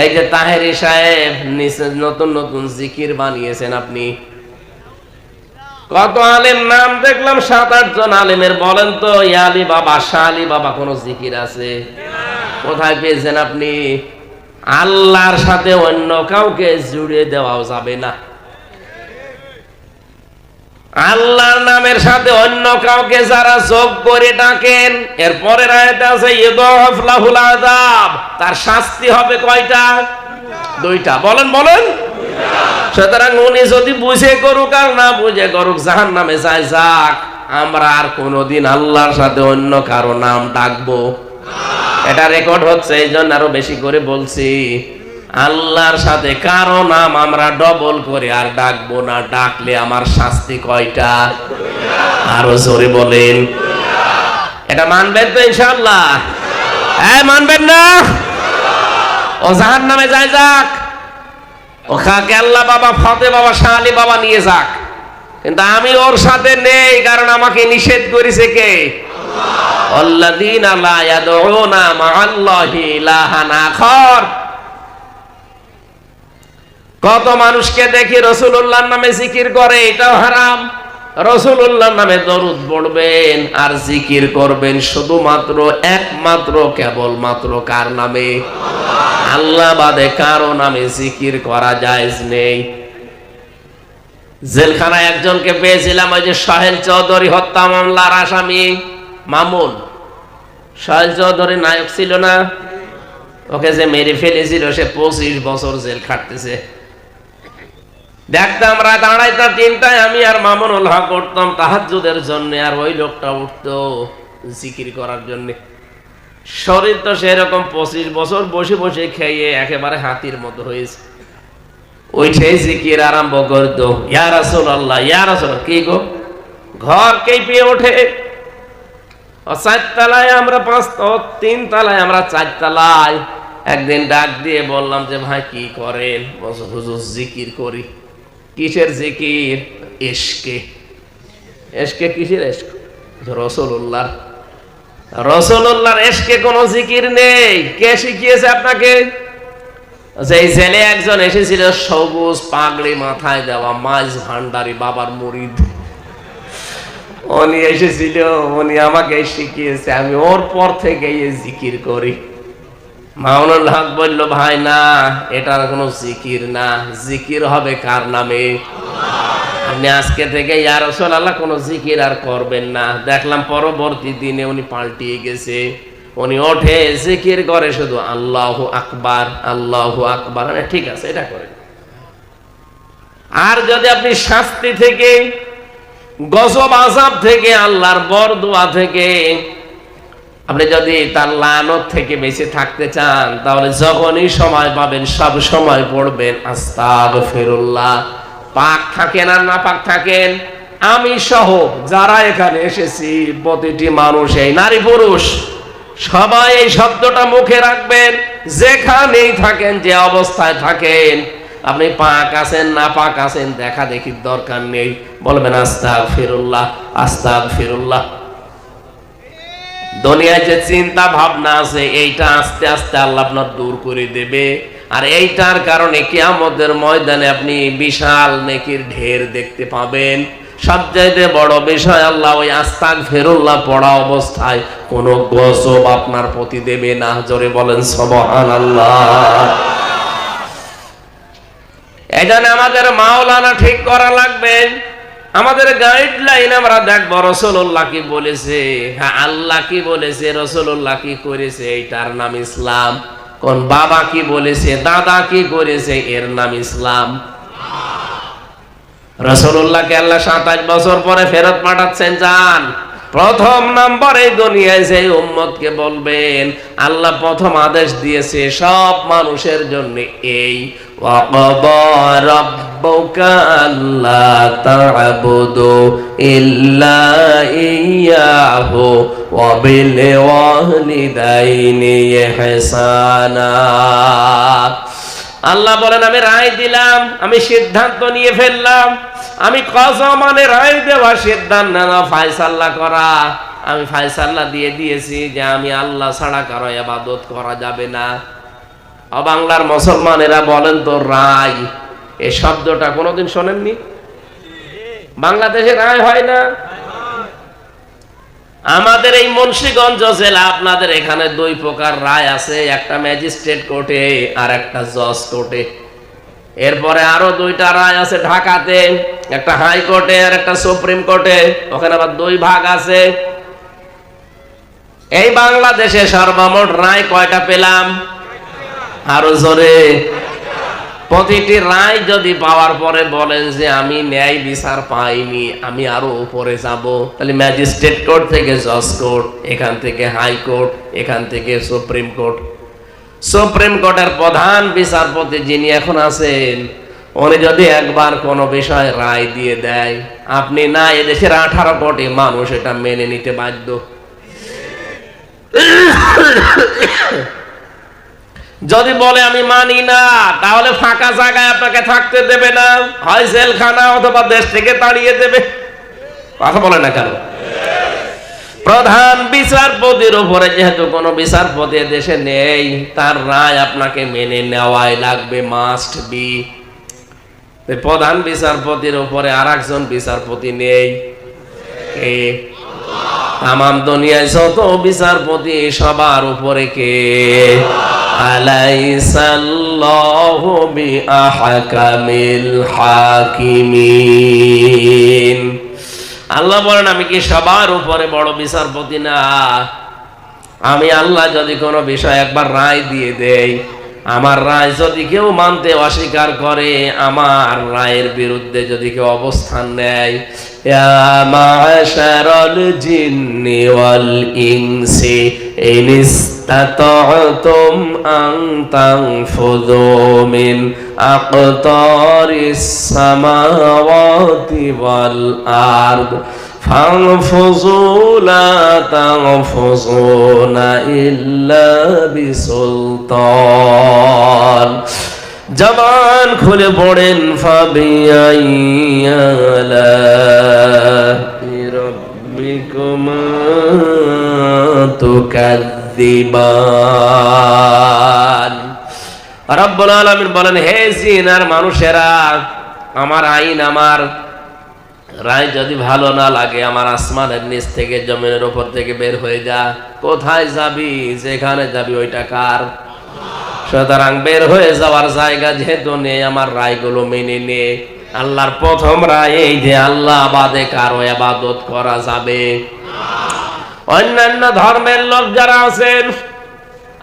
এই যে তাহেরি সাহেব নিচে নতুন নতুন জিকির বানিয়েছেন আপনি। কত আলেম নাম দেখলাম, 7-8 জন আলেমের। বলেন তো ইয়া আলী বাবা, শাহ আলী বাবা কোন জিকির আছে? কোথায় পেয়েছেন আপনি? আল্লাহর সাথে অন্য কাউকে জুড়ে দেওয়াও যাবে না। আল্লাহর নামের সাথে অন্য কাউকে যারা যোগ করে ডাকেন, এরপরে আয়াতে আছে ইউদাফ লাহুল আযাব, তার শাস্তি হবে কয়টা? 2টা। বলেন বলেন। সুতরাং উনি যদি বুঝে করুক আর না বুঝে করুক, জাহান্নামে যায় যাক। আমরা আর কোনোদিন আল্লাহর সাথে অন্য কারো নাম ডাকবো? এটা রেকর্ড হচ্ছে, এই জন্য আরো বেশি করে বলছি। আল্লাহর সাথে কারো নাম আমরা ডবল করে আর ডাকবো না। ডাকলে আমার শাস্তি কয়টা? আরো জোরে বলেন। এটা মানবেন তো ইনশাআল্লাহ? হ্যাঁ, মানবেন না? ও জাহান্নামে যায় যাক, ও কেল্লা বাবা, ফতে বাবা, শাহ আলী বাবা নিয়ে যাক, কিন্তু আমি ওর সাথে নেই, কারণ আমাকে নিষেধ করেছে কে? আল্লাযীনা লা ইয়াদউনা মা'আল্লাহি ইলাহান আখার। কত মানুষকে দেখি রাসূলুল্লাহর নামে জিকির করে, এটাও হারাম। রাসূলুল্লাহর নামে দরুদ পড়বেন আর জিকির করবেন শুধুমাত্র একমাত্র কেবলমাত্র কার নামে? আল্লাহ বাদে কারো নামে জিকির করা জায়েজ নেই। জেলখানায় একজনকে পেয়েছিলাম, ওই যে সোহেল চৌধুরী হত্যা মামলার আসামি মামুন। সোহেল চৌধুরী নায়ক ছিল না? ওকে যে মেরে ফেলেছিল, সে 25 বছর জেল খাটতেছে। দেখতাম রাত 2:30-3টায় আমি আর মামুনুল হক উঠতাম তাহাজ্জুদের জন্য, আর ওই লোকটা উঠতো জিকির করার জন্য। শরীর তো সেরকম 25 বছর বসে বসে খেয়ে একেবারে হাতির মতো হয়েছে। ওইটাই জিকির আরম্ভ করতো, ইয়া রাসূলুল্লাহ, ইয়া রাসূলুল্লাহ। কি গো, ঘর কেঁপে ওঠে। 4 তলায় আমরা 5, 3 তলায় আমরা 4 তলায়। একদিন ডাক দিয়ে বললাম যে ভাই কি করেন? বলছে হুজুর জিকির করি। কিসের জিকির? ইশকে। ইশকে কিসের ইশক? রাসূলুল্লাহ। রাসূলুল্লাহর ইশকে কোনো জিকির নেই। কে শিখিয়েছে আপনাকে? এই জেলে একজন এসেছিল, সবুজ পাগড়ি মাথায় দেওয়া, মাঝ ভান্ডারি বাবার মুরিদ। উনি এসেছিল, উনি আমাকে শিখিয়েছে, আমি ওর পর থেকে এই জিকির করি। মামুনুল হক বলল, ভাই না, এটা কোনো জিকির না। জিকির হবে কার নামে? আপনি আজকে থেকে ইয়া রাসূলুল্লাহ কোনো জিকির আর করবেন না। দেখলাম পরবর্তী দিনে উনি পাল্টিয়ে গেছে। উনি ওঠে জিকির করে শুধু আল্লাহু আকবার, আল্লাহু আকবার। ঠিক আছে, এটা করেন। আর যদি আপনি শাস্তি থেকে, গজব আযাব থেকে, আল্লাহর বরদোয়া থেকে, আপনি যদি তার লানত থেকে বেঁচে থাকতে চান, তাহলে যখনই সময় পাবেন সব সময় পড়বেন আস্তাগফিরুল্লাহ। পাক থাকেন আর না পাক থাকেন, আমি সহ যারা এখানে এসেছি প্রতিটি মানুষ, এই নারী পুরুষ সবাই এই শব্দটা মুখে রাখবেন। যেখানেই থাকেন, যে অবস্থায় থাকেন, আপনি পাক আছেন না পাক আছেন দেখা দেখির দরকার নেই, বলবেন আস্তাগফিরুল্লাহ, আস্তাগফিরুল্লাহ। দুনিয়ায় যে চিন্তা ভাবনা আছে, এইটা আস্তে আস্তে আল্লাহ আপনার দূর করে দেবে। আর এইটার কারণে কিয়ামতের ময়দানে আপনি বিশাল নেকির ঢের দেখতে পাবেন। সবচাইতে বড় বিষয়, আল্লাহ ওই আস্তাগফিরুল্লাহ পড়া অবস্থায় কোনো গজব আপনার প্রতি দেবে না। জোরে বলেন সুবহানাল্লাহ। এই জন্য আমাদের মাওলানা ঠিক করা লাগবে। আমাদের গাইডলাইন আমরা দেখবো রাসূলুল্লাহ কি বলেছে, হ্যাঁ আল্লাহ কি বলেছে, রাসূলুল্লাহ কি করেছে, এইটার নাম ইসলাম। কোন বাবা কি বলেছে, দাদা কি করেছে, এর নাম ইসলাম। রাসূলুল্লাহকে আল্লাহ 27 বছর পরে ফেরত পাঠাচ্ছেন। যান, প্রথম নম্বর এই দুনিয়ায় যে উম্মতকে বলবেন, আল্লাহ প্রথম আদেশ দিয়েছে সব মানুষের জন্য এই, ওয়াকাদা রাব্বুকা আল্লা তা'বুদু ইল্লা ইয়্যাহু ওয়া বিল ওয়ালিদাইনি ইহসানা। আল্লাহ বলেন আমি রায় দিলাম, আমি সিদ্ধান্ত নিয়ে ফেললাম, আমি কসম মানে রায় দেওয়া, সিদ্ধান্ত নেওয়া, ফায়সালা করা, আমি ফায়সালা দিয়ে দিয়েছি যে আমি আল্লাহ ছাড়া কারো ইবাদত করা যাবে না। বাংলার মুসলমানেরা বলেন তো রায়, এই শব্দটা কোনোদিন শোনেননি? বাংলাদেশে রায় হয় না। আমাদের এই মুন্সিগঞ্জ জেলা, আপনাদের এখানে দুই প্রকার রায় আছে, একটা ম্যাজিস্ট্রেট কোর্টে আর একটা জজ কোর্টে। এরপরে আরো দুইটা রায় আছে ঢাকাতে, একটা হাইকোর্টে আর একটা সুপ্রিম কোর্টে, ওখানে আবার দুই ভাগ আছে। এই বাংলাদেশে সর্বমোট রায় কয়টা পেলাম? আরো জোরে। প্রতিটি রায় যদি পাওয়ার পরে বলেন যে আমি ন্যায় বিচার পাইনি, আমি আরো উপরে যাব, তাহলে ম্যাজিস্ট্রেট কোর্ট থেকে জজ কোর্ট, এখান থেকে হাইকোর্ট, এখান থেকে সুপ্রিম কোর্ট। সুপ্রিম কোর্টের প্রধান বিচারপতি যিনি এখন আছেন, উনি যদি একবার কোনো বিষয়ে রায় দিয়ে দেয়, আপনি না এদেশের 18 কোটি মানুষ এটা মেনে নিতে বাধ্য। যদি বলে আমি মানি না, তাহলে ফাঁকা জায়গায় আপনাকে থাকতে দেবে না, হয় জেলখানা অথবা দেশ থেকে তাড়িয়ে দেবে। কথা বলে না কেন? প্রধান বিচারপতির উপরে যেহেতু কোনো বিচারপতি দেশে নেই, তার রায় আপনাকে মেনে নেওয়াই লাগবে, মাস্ট বি। প্রধান বিচারপতির উপরে আর একজন বিচারপতি নেই, কে? তামাম দুনিয়ায় যত বিচারপতি সবার উপরে কে? আলাইসাল্লাহু বিআহকামিল হাকিমিন। আল্লাহ বলেন আমি কি সবার উপরে বড় বিচারপতি না? আমি আল্লাহ যদি কোনো বিষয় একবার রায় দিয়ে দেই, আমার রায় যদি কেউ মানতে অস্বীকার করে, আমার রায়ের বিরুদ্ধে যদি কেউ অবস্থান নেয়, ইয়া মা'শারাল জিন্নি ওয়াল ইনসি ইন ইসতাতা'তুম আন তানফুযু মিন আকতারিস সামাওয়াতি ওয়াল আরদ ফানফুযু লা তানফুযুনা ইল্লা বিসুলতান। জবান খুলে পড়েন ফাবিআইয়ি আলা'i রাব্বিকুমা তুকাযযিবান। রব্বুল আলামিন বলেন, হে জিন আর মানুষেরা, আমার আইন, আমার রায় যদি ভালো না লাগে, আমার আসমানের নিচ থেকে জমিনের উপর থেকে বের হয়ে যা। কোথায় যাবি? যেখানে যাবি ওইটা কার? সুতরাং বের হয়ে যাওয়ার জায়গা যেহেতু নেই, আমার রায়গুলো মেনে নে। আল্লাহর প্রথম রায় এই যে আল্লাহ বাদে কারো ইবাদত করা যাবে। অন্যান্য ধর্মের লোক যারা আছেন,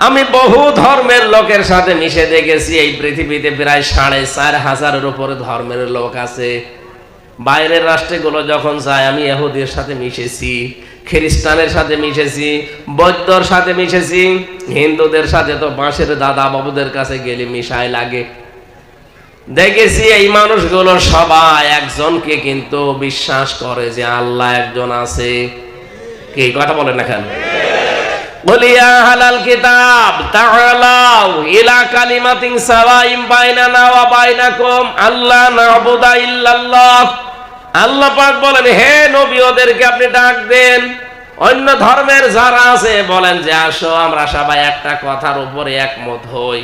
আমি বহু ধর্মের লোকের সাথে মিশে দেখেছি। এই পৃথিবীতে প্রায় 4,500-এর উপরে ধর্মের লোক আছে। বাইরের রাষ্ট্রগুলো যখন যায়, আমি ইহুদির সাথে মিশেছি, খ্রিস্টানের সাথে মিশেছি, বৌদ্ধর সাথে মিশেছি, হিন্দুদের সাথে তো বাঁশের দাদা বাবুদের কাছে গেলে মিশাই লাগে। দেখেছি এই মানুষগুলো সবাই একজনকে কিন্তু বিশ্বাস করে যে আল্লাহ একজন আছে। কি কথা বলেন না কেন? বলি ইয়া আহলাল কিতাব তাআলাউ ইলা কালিমাতিন সাওয়াইন বাইনানা ওয়া বাইনাকুম আল্লা না'বুদা ইল্লাল্লাহ। আল্লাহ পাক বলেন, হে নবী, ওদেরকে আপনি ডাক দেন। অন্য ধর্মের যারা আছে বলেন যে আসো আমরা সবাই একটা কথার উপরে একমত হই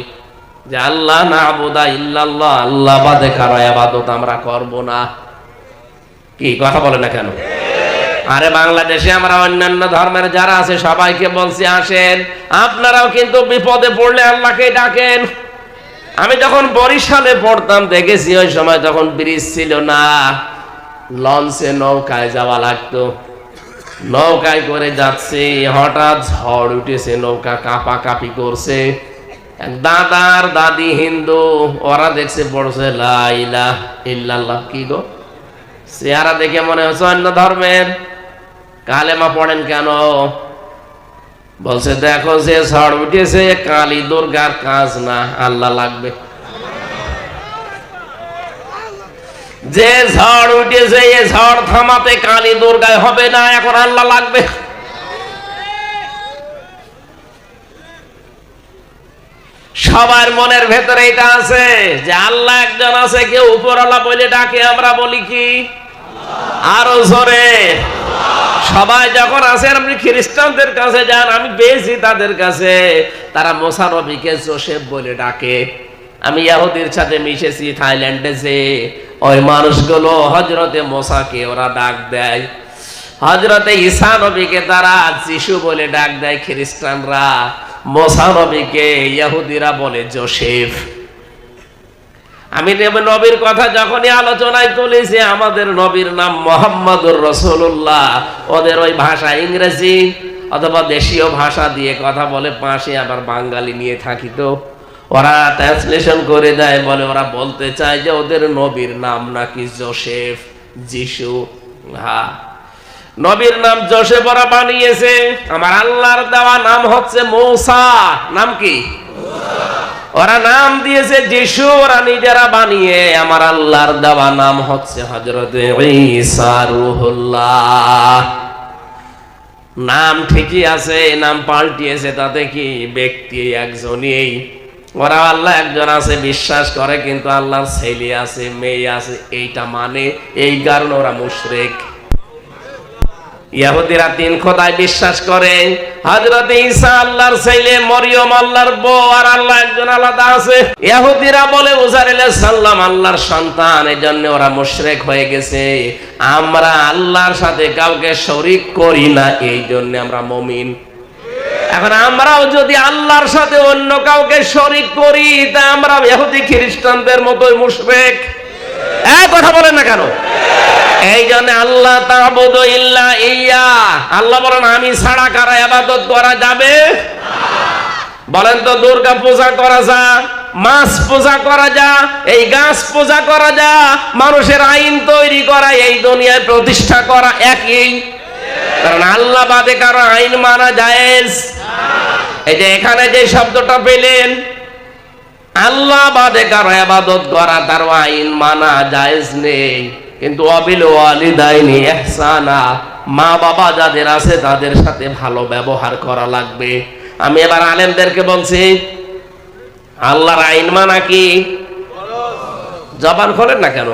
যে আল্লাহ না'বুদা ইল্লাল্লাহ, আল্লাহ বাদে কারো ইবাদত আমরা করব না। কি কথা বলেন না কেন? আরে বাংলাদেশে আমরা অন্যান্য ধর্মের যারা আছে সবাইকে বলছি আসেন, আপনারাও কিন্তু বিপদে পড়লে আল্লাহকে ডাকেন। আমি যখন বরিশালে পড়তাম দেখেছি, ওই সময় তখন ব্রিজ ছিল না, লঞ্চে নৌকায় যাওয়া লাগতো। নৌকায় করে যাচ্ছে, হঠাৎ ঝড় উঠেছে, নৌকা কাঁপাকাঁপি করছে। দাদার দাদি হিন্দু, ওরা দেখছে পড়ছে লা ইলাহা ইল্লাল্লাহ। কি গো, চেহারা দেখে মনে হচ্ছে অন্য ধর্মের। কালেমা পড়েন কেন? বলছে দেখো যে ঝড় উঠেছে কালী দুর্গার কাজ না, আল্লাহ লাগবে। যে ঝড় উঠেছে এ ঝড় থামাতে কালী দুর্গায় হবে না, এখন আল্লাহ লাগবে। সবার মনের ভেতরে এটা আছে যে আল্লাহ একজন আছে, কেউ উপরওয়ালা বলে ডাকে, আমরা বলি কি আরো জোরে। সবাই যখন আছে, আপনি খ্রিস্টানদের কাছে যান, আমি পেয়েছি তাদের কাছে, তারা মোসা নবীকে জোসেফ বলে ডাকে। আমি ইহুদির সাথে মিশেছি থাইল্যান্ডে, যে ওই মানুষগুলো হযরতে মোসাকে ওরা ডাক দেয়, হযরতে ঈসা নবীকে তারা যিশু বলে ডাক দেয় খ্রিস্টানরা, মোসা নবীকে ইহুদিরা বলে জোসেফ। আমি নবীর কথা যখনই আলোচনায় তুলেছি, আমাদের নবীর নাম মুহাম্মদুর রাসূলুল্লাহ, ওদের ওই ভাষা ইংরেজি অথবা দেশীয় ভাষা দিয়ে কথা বলে, পাশে আবার বাঙালি নিয়ে থাকি, তো ওরা ট্রান্সলেশন করে দেয়, বলে ওরা বলতে চায় যে ওদের নবীর নাম নাকি জোসেফ, যিশু। হ্যাঁ, নবীর নাম জোসেফ ওরা বানিয়েছে। আমার আল্লাহর দেওয়া নাম হচ্ছে মূসা। নাম কি? ওরা নাম দিয়েছে যিশু, ওরা নিজেরা বানিয়ে। আমার আল্লাহর দেওয়া নাম হচ্ছে হযরতে ঈসা রূহুল্লাহ। নাম ঠিকই আছে, নাম পাল্টিয়েছে, তাতে কি? ব্যক্তি একজনই। ওরা আল্লাহ একজন আছে বিশ্বাস করে, কিন্তু আল্লাহর ছেলে আছে, মেয়ে আছে, এইটা মানে, এই কারণে ওরা মুশরিক। ইহুদিরা তিন খোদায় বিশ্বাস করে, হযরতে ঈসা আল্লাহর ছেলে, মরিয়ম আল্লাহর বউ, আর আল্লাহ একজন আলাদা আছে। ইহুদিরা বলে উযাইর আলাইহিস সালাম আল্লাহর সন্তান, এজন্য ওরা মুশরিক হয়ে গেছে। আমরা আল্লাহর সাথে কাউকে শরীক করি না, এই জন্য আমরা মুমিন। এখন আমরাও যদি আল্লাহর সাথে অন্য কাউকে শরীক করি, তা আমরা ইহুদি খ্রিস্টানদের মতোই মুশরিক। এই কথা বলেন না কেন? এই জন্য আল্লাহ তা'বুদু ইল্লা ইয়্যা, আল্লাহ বলেন আমি ছাড়া কারো ইবাদত করা যাবে বলেন তো? দুর্গা পূজা করা যা, মাছ পূজা করা যা, এই গাছ পূজা করা যা, মানুষের আইন তৈরি করা, এই দুনিয়ায় প্রতিষ্ঠা করা একই। কারণ আল্লাহ বাদে কারো আইন মানা জায়েজ। এই যে এখানে যে শব্দটা পেলেন, আল্লাহ বাদে কারো ইবাদত করা, তার আইন মানা জায়েজ নেই। কিন্তু ওয়াবিল ওয়ালিদাইনি ইহসানা, মা বাবা যাদের আছে তাদের সাথে ভালো ব্যবহার করা লাগবে। আমি এবার আলেমদেরকে বলছি, আল্লাহর আইন মানা কি? জবান খোলেন না কেন?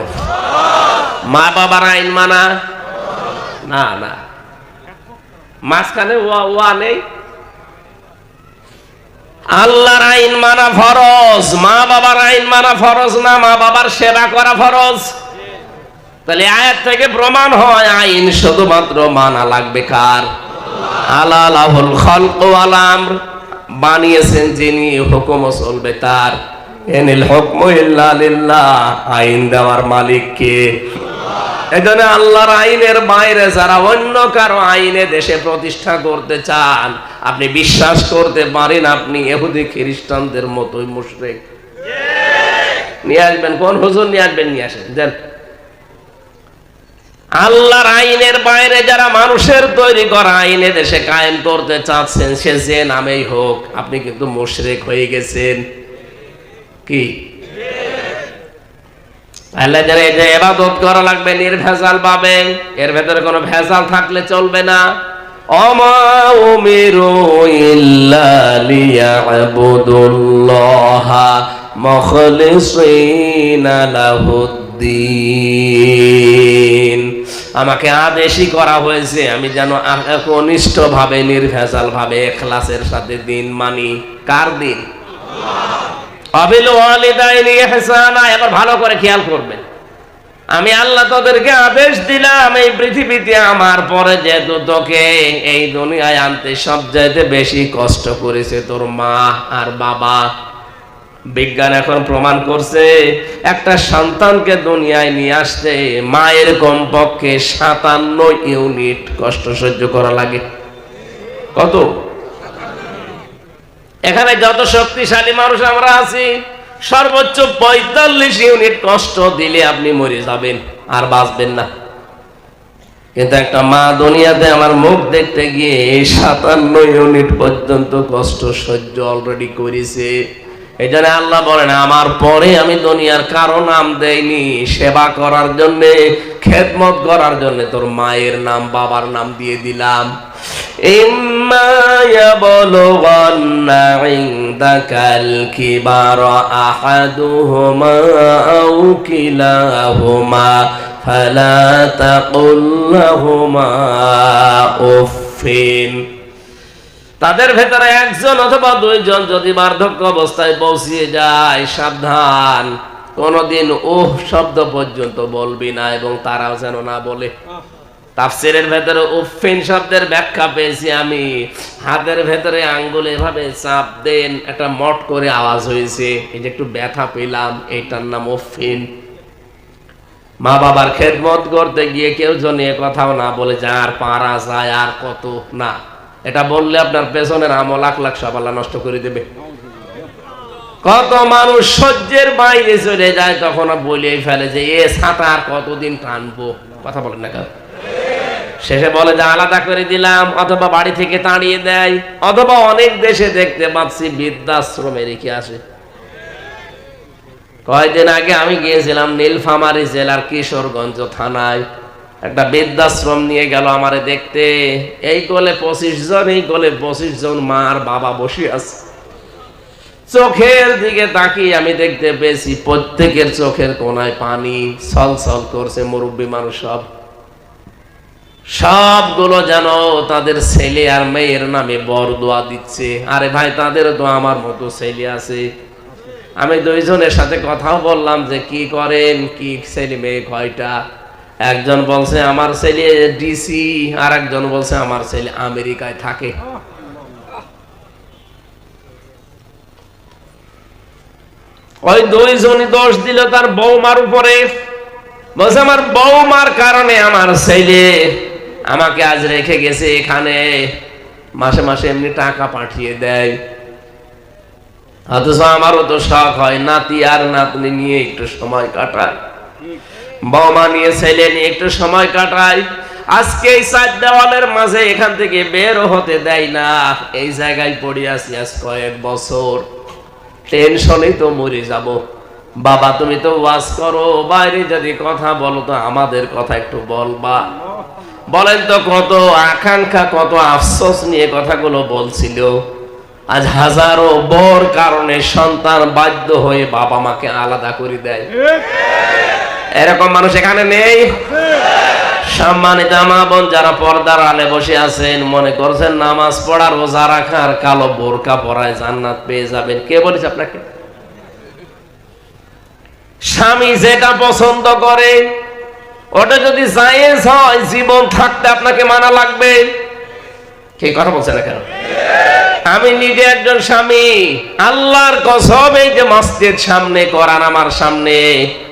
মা বাবার আইন মানা না, না, মাঝখানে ওয়া নেই। আল্লাহর আইন মানা ফরজ, মা বাবার আইন মানা ফরজ না, মা বাবার সেবা করা ফরজ। তাহলে আয়াত থেকে প্রমাণ হয় আইন শুধুমাত্র মানা লাগবে কার? আলা লাহুল খালকু ওয়াল আমর, বানিয়েছেন যিনি, হুকুম চলবে তার। ইনিল হুকমু ইল্লা লিল্লাহ, আইন দেওয়ার মালিক কে? এজন্য আল্লাহর আইনের বাইরে যারা অন্য কারো আইনে দেশে প্রতিষ্ঠা করতে চান, আপনি বিশ্বাস করতে পারেন আপনি ইহুদি খ্রিস্টানদের মতোই মুশরিক। নিয়ে আসবেন, কোন হুজুর নিয়ে আসবেন? নিয়ে আসেন, দেন। আল্লাহর আইনের বাইরে যারা মানুষের তৈরি করা আইনে দেশে কায়েম করতে চাচ্ছেন, সে যে নামেই হোক, আপনি কিন্তু মুশরিক হয়ে গেছেন। কি? আল্লাহ যারা এই যে ইবাদত করা লাগবে নির্ভেজাল ভাবে, এর ভেতরে কোনো ভেজাল থাকলে চলবে না। ওমা উমিরু ইল্লা লিয়াবুদুল্লাহা মুখলিসিনা লাহুদ্দিন, আমাকে আদেশই করা হয়েছে আমি যেন একনিষ্ঠ ভাবে, নির্ভেজাল ভাবে, ইখলাসের সাথে দিন মানি। কার দিন? ওয়াবিল ওয়ালিদাইনি ইহসানা। এবার ভালো করে খেয়াল করবেন, আমি আল্লাহ তোদেরকে আদেশ দিলাম, এই পৃথিবীতে আমার পরে যেহেতু তোকে এই দুনিয়ায় আনতে সবচাইতে বেশি কষ্ট করেছে তোর মা আর বাবা, বিজ্ঞান এখন প্রমাণ করছে একটা সন্তানকে দুনিয়ায় নিয়ে আসতে মায়ের কমপক্ষে 57 ইউনিট কষ্ট সহ্য করা লাগে। কত? এখানে যত শক্তিশালী মানুষ আমরা আছি, সর্বোচ্চ 45 ইউনিট কষ্ট দিলে আপনি মরে যাবেন, আর বাঁচবেন না। কিন্তু একটা মা দুনিয়াতে আমার মুখ দেখতে গিয়ে 57 ইউনিট পর্যন্ত কষ্ট সহ্য অলরেডি করেছে। এই জন্য আল্লাহ বলেন, আমার পরে আমি দুনিয়ার কারো নাম দেইনি, সেবা করার জন্য, খেদমত করার জন্য তোর মায়ের নাম, বাবার নাম দিয়ে দিলাম। ইম্মা ইয়াবলুগান্না ইনদাকাল কিবারা আহাদুহুমা আও কিলাহুমা ফালা তাকুল লাহুমা উফিন। তাদের ভেতরে একজন অথবা দুইজন যদি বার্ধক্য অবস্থায় পৌঁছিয়ে যায়, সাবধান, কোনদিন ওহ শব্দ পর্যন্ত বলবি না, এবং তারাও যেন না বলে। তাফসীরের ভেতরে উফিন শব্দের ব্যাখ্যা পেয়েছি আমি, হাতের ভেতরে আঙ্গুল এভাবে চাপ দেন, একটা মট করে আওয়াজ হয়েছে, এই যে একটু ব্যথা পেলাম, এইটার নাম উফিন। মা বাবার খেদমত করতে গিয়ে কেউ যেন কথাও না বলে যে আর পারা যায়, আর কত না, এটা বললে আপনার পেছনের আমল লাখ লাখ সব আল্লাহ নষ্ট করে দেবে। কত মানুষ সহ্যের বাইরে চলে যায়, তখন বলেই ফেলে যে এ ছাতা আর কতদিন টানবো, কথা বলেন না কেন? শেষে বলে যে আলাদা করে দিলাম, অথবা বাড়ি থেকে তাড়িয়ে দেয়, অথবা অনেক দেশে দেখতে পাচ্ছি বৃদ্ধাশ্রমে রেখে আসে। কয়েকদিন আগে আমি গিয়েছিলাম নীলফামারী জেলার কিশোরগঞ্জ থানায়, একটা বৃদ্ধাশ্রম নিয়ে গেল আমারে দেখতে। এই কোলে 25 জন, এই কোলে 25 জন মা আর বাবা বসে আছে। চোখের দিকে তাকিয়ে আমি দেখতে পেয়েছি প্রত্যেকের চোখের কোনায় পানি ছলছল করছে। মুরব্বী মানুষ সবগুলো যেন তাদের ছেলে আর মেয়ের নামে বরদোয়া দিচ্ছে। আরে ভাই, তাদেরও তো আমার মতো ছেলে আছে। আমি দুইজনের সাথে কথাও বললাম যে কি করেন, কি ছেলে মেয়ে কয়টা। একজন বলছে আমার ছেলে ডিসি, আর একজন বলছে আমার ছেলে আমেরিকায় থাকে। ওই দুইজনই দোষ দিল তার বৌমার উপরে। বলছে আমার বৌমার কারণে আমার ছেলে আমাকে আজ রেখে গেছে এখানে, মাসে মাসে এমনি টাকা পাঠিয়ে দেয়, অথচ আমারও তো শখ হয় নাতি আর নাতনি নিয়ে একটু সময় কাটায়, বৌমা নিয়ে ছেলে নিয়ে একটু সময় কাটায়। আজকে এই 4 দেওয়ালের মাঝে এখান থেকে বেরও হতে দেয় না, এই জায়গায় পড়ে আছি আজ কয়েক বছর, টেনশনেই তো মরে যাব। বাবা তুমি তো ওয়াজ করো, বাইরে যদি কথা বলো তো আমাদের কথা একটু বলবা। বলেন তো কত আকাঙ্ক্ষা, কত আফসোস নিয়ে কথাগুলো বলছিল। আজ হাজারো বড় কারণে সন্তান বাধ্য হয়ে বাবা মাকে আলাদা করে দেয়। এরকম মানুষ এখানে নেই? সম্মানিত মা বোন যারা পর্দার আলে বসে আছেন, মনে করছেন নামাজ পড়া, রোজা রাখা আর কালো বোরকা পরায় জান্নাত পেয়ে যাবেন। কে বলেছে আপনাকে? স্বামী যেটা পছন্দ করে ওটা যদি জায়েজ হয়, জীবন থাকতে আপনাকে মানা লাগবে। কে কথা বলছে না কেন? আমি নিজে একজন স্বামী, আল্লাহর কসম, এই যে মসজিদ সামনে, কোরআন আমার সামনে,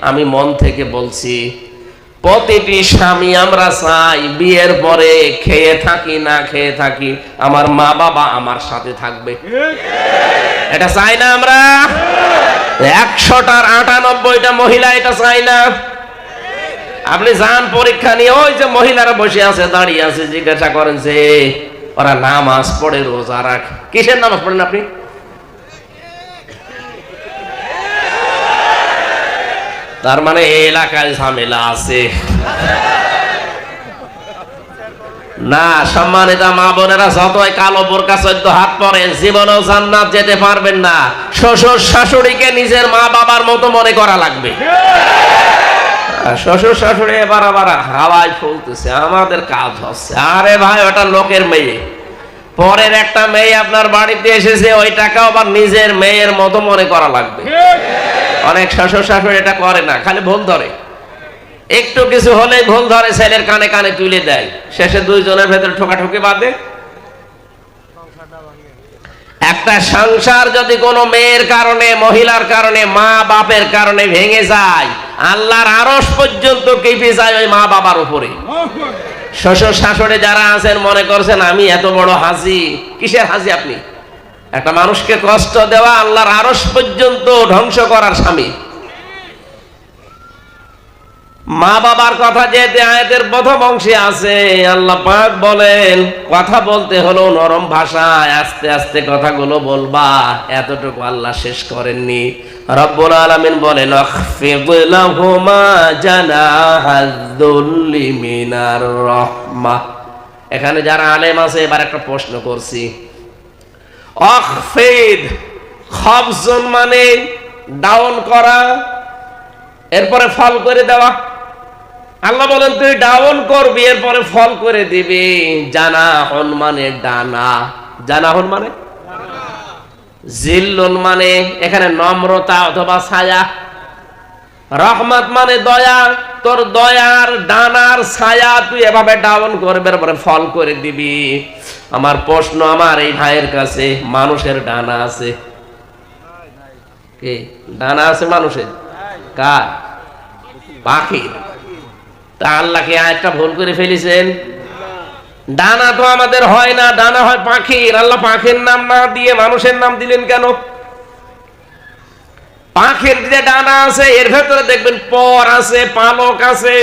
আমি মন থেকে বলছি প্রতিটি স্বামী আমরা চাই বিয়ের পরে খেয়ে থাকি না খেয়ে থাকি আমার মা বাবা আমার সাথে থাকবে। এটা চাই না আমরা? 100টার 98টা মহিলা এটা চাই না। আপনি যান পরীক্ষা নিয়ে, ওই যে মহিলারা বসে আছে, দাঁড়িয়ে আছে, জিজ্ঞাসা করেন যে ওরা নামাজ পড়ে, রোজা রাখে, কিসের নামাজ পড়েন আপনি? তার মানে এই এলাকায় ঝামেলা আছে না। সম্মানিত মা বোনেরা, যতই কালো বোরকা 14 হাত পরেন, জীবনেও জান্নাত যেতে পারবেন না। শ্বশুর শাশুড়িকে নিজের মা বাবার মতো মনে করা লাগবে। শ্বশুর শাশুড়ি এবার আবার হাওয়ায় ফুলতেছে, আমাদের কাজ হচ্ছে। আরে ভাই, ওটা লোকের মেয়ে, পরের একটা মেয়ে আপনার বাড়িতে এসেছে, ওই টাকা আবার নিজের মেয়ের মতো মনে করা লাগবে। অনেক শ্বশুর শাশুড়ি এটা করে না, খালি ভুল ধরে, একটু কিছু হলেই ভুল ধরে, ছেলের কানে কানে তুলে দেয়, শেষে দুইজনের ভেতরে ঠোকাঠুকি বাঁধে। একটা সংসার যদি কোনো মেয়ের কারণে, মহিলার কারণে, মা বাপের কারণে ভেঙে যায়, আল্লাহর আরশ পর্যন্ত কেঁপে যায় ওই মা বাবার উপরে। শ্বশুর শাশুড়ি যারা আছেন মনে করছেন আমি এত বড় হাজি। কিসের হাজি আপনি? একটা মানুষকে কষ্ট দেওয়া আল্লাহর আরশ পর্যন্ত ধ্বংস করার স্বামী। মা বাবার কথা যে আয়াতের প্রথম অংশে আছে, আল্লাহ পাক বলেন কথা বলতে হলো নরম ভাষায়, আস্তে আস্তে কথাগুলো বলবা, এতটুকু আল্লাহ শেষ করেননি। রব্বুল আলামিন বলেন আখফিদ লাহুমা জানাহায-যুল্লি মিনার রাহমাহ। এখানে যারা আলেম আছে এবার একটা প্রশ্ন করছি। আখফিদ, খাফজুন মানে ডাউন করা, এরপরে ফল করে দেওয়া। আল্লাহ বলেন তুই ডাউন করবি, এরপরে ফল করে দিবি। জানাহন মানে ডানা, জানাহন মানে জিল্লুন মানে এখানে নম্রতা অথবা ছায়া। রহমত মানে দয়া, তোর দয়ার ডানার ছায়া তুই এভাবে ডাউন করবে, এরপরে ফল করে দিবি। আমার প্রশ্ন আমার এই ভাইয়ের কাছে, মানুষের ডানা আছে? কে ডানা আছে মানুষের? কার? পাখির। তা আল্লাহ কি আয়াতটা ভুল করে ফেলেছেন? ডানা তো আমাদের হয় না, ডানা হয় পাখির। আল্লাহ পাখির নাম না দিয়ে মানুষের নাম দিলেন কেন? পাখির যে ডানা আছে এর ভেতরে দেখবেন পর আছে, পালক আছে,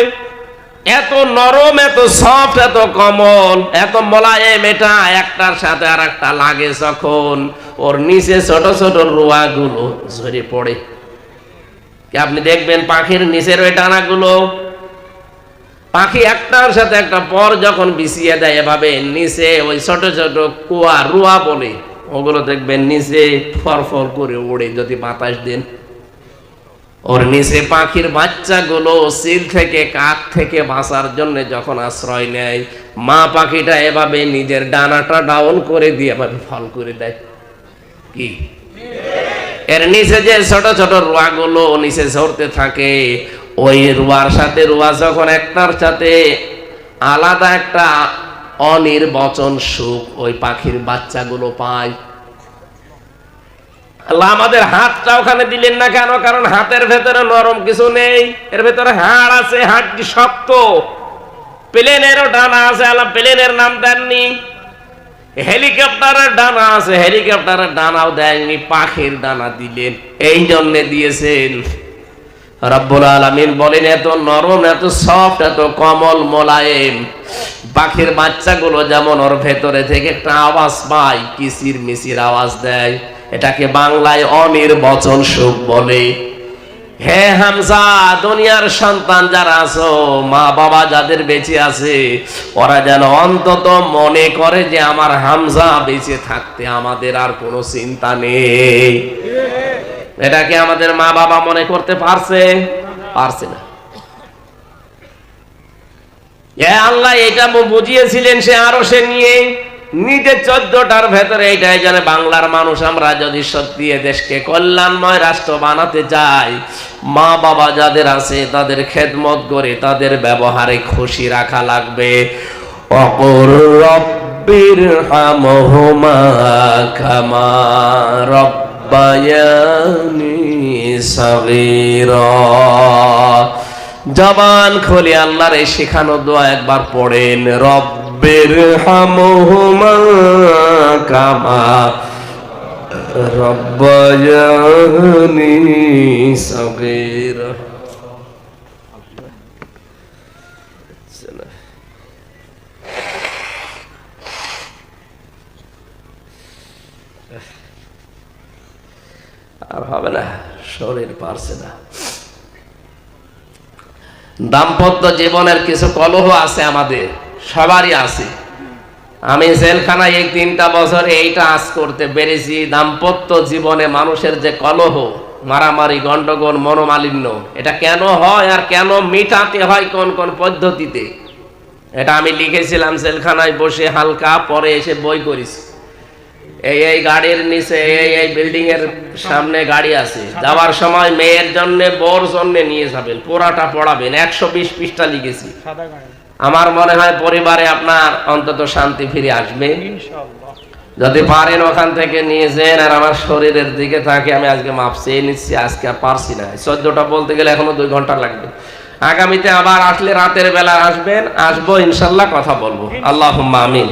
এত নরম, এত সফট, এত কমল, এত মোলায়েম, এটা একটার সাথে আর একটা লাগে যখন ওর নিচে ছোট ছোট রোয়া গুলো ঝরে পড়ে। আপনি দেখবেন পাখির নিচের ওই ডানাগুলো, পাখি একটার সাথে একটা পর যখন বিছিয়ে দেয় এভাবে নিচে ওই ছোট ছোট কুয়া রুয়া বলে, ওগুলো দেখবেন নিচে ফরফর করে ওড়ে যদি বাতাস দেন। ওর নিচে পাখির বাচ্চাগুলো সিল থেকে, কাক থেকে বাঁচার জন্য যখন আশ্রয় নেয়, মা পাখিটা এভাবে নিজের ডানাটা ডাউন করে দিয়ে এভাবে ফল করে দেয়। কি এর নিচে যে ছোট ছোট রুয়াগুলো নিচে ঝরতে থাকে, ওই রুয়ার সাথে রুয়া যখন একটার সাথে আলাদা একটা অনির্বচন সুখ ওই পাখির বাচ্চাগুলো পায়। আল্লাহ আমাদের হাতটা ওখানে দিলেন না কেন? কারণ হাতের ভেতরে নরম কিছু নেই, এর ভেতরে হাড় আছে, হাড়টি শক্ত। প্লেনেরও ডানা আছে, আল্লাহ প্লেনের নাম দেননি। হেলিকপ্টারের ডানা আছে, হেলিকপ্টারের ডানাও দেননি, পাখির ডানা দিলেন। এই জন্য দিয়েছেন। রব্বুল আলামিন বলেন এত নরম, এত সফট, এত কমল, মোলায়েম। পাখির বাচ্চাগুলো যেমন ওর ভেতরে থেকে একটা আওয়াজ পায়, কিচির মিচির আওয়াজ দেয়, এটাকে বাংলায় অনির্বচন সুখ বলে। হে হামজা, দুনিয়ার সন্তান যারা আছো, মা বাবা যাদের বেঁচে আছে, ওরা যেন অন্তত মনে করে যে আমার হামজা বেঁচে থাকতে আমাদের আর কোনো চিন্তা নেই। এটাকে আমাদের মা বাবা মনে করতে পারছে? পারছে না। আল্লাহ এটা বুঝিয়েছিলেন সে আরো সে নিয়ে নিজে 14টার ভেতরে। এটাই জানে বাংলার মানুষ আমরা যদি সত্যি দেশকে কল্যাণময় রাষ্ট্র বানাতে চাই, মা বাবা যাদের আছে তাদের খেদমত করে তাদের ব্যবহারে খুশি রাখা লাগবে। অকুর রব্বির হামহুমা কামা রব্বায়ানি সাগীরা। জবান খুলে আল্লাহর এই শেখানো দোয়া একবার পড়েন, রব্বির হামহুমা কামা রব্বায়ানি সাগীরা। আর হবে না, শরীর পারছে না। দাম্পত্য জীবনের কিছু কলহ আছে, আমাদের সবারই আছে। আমি জেলখানায় এই 3টা বছর এইটা আজ করতে পেরেছি। দাম্পত্য জীবনে মানুষের যে কলহ, মারামারি, গন্ডগোল, মনোমালিন্য, এটা কেন হয় আর কেন মিটাতে হয় কোন কোন পদ্ধতিতে, এটা আমি লিখেছিলাম জেলখানায় বসে হালকা, পরে এসে বই করেছি। এই গাড়ির নিচে, এই বিল্ডিং এর সামনে গাড়ি আছে, যাওয়ার সময় মেয়ের জন্য, বোর জন্য নিয়ে যাবেন, পোড়াটা পড়াবেন। 120 পৃষ্ঠা লিখেছি। আমার মনে হয় পরিবারে আপনার অন্তত শান্তি ফিরে আসবে। যদি পারেন ওখান থেকে নিয়ে যান, আর আমার শরীরের দিকে তাকে আমি আজকে মাপ চেয়ে নিচ্ছি, আজকে আর পারছি না। 14টা বলতে গেলে এখনো 2 ঘন্টা লাগবে। আগামীতে আবার আসলে রাতের বেলা আসবেন, আসবো ইনশাল্লাহ, কথা বলবো। আল্লাহুম্মা আমিন।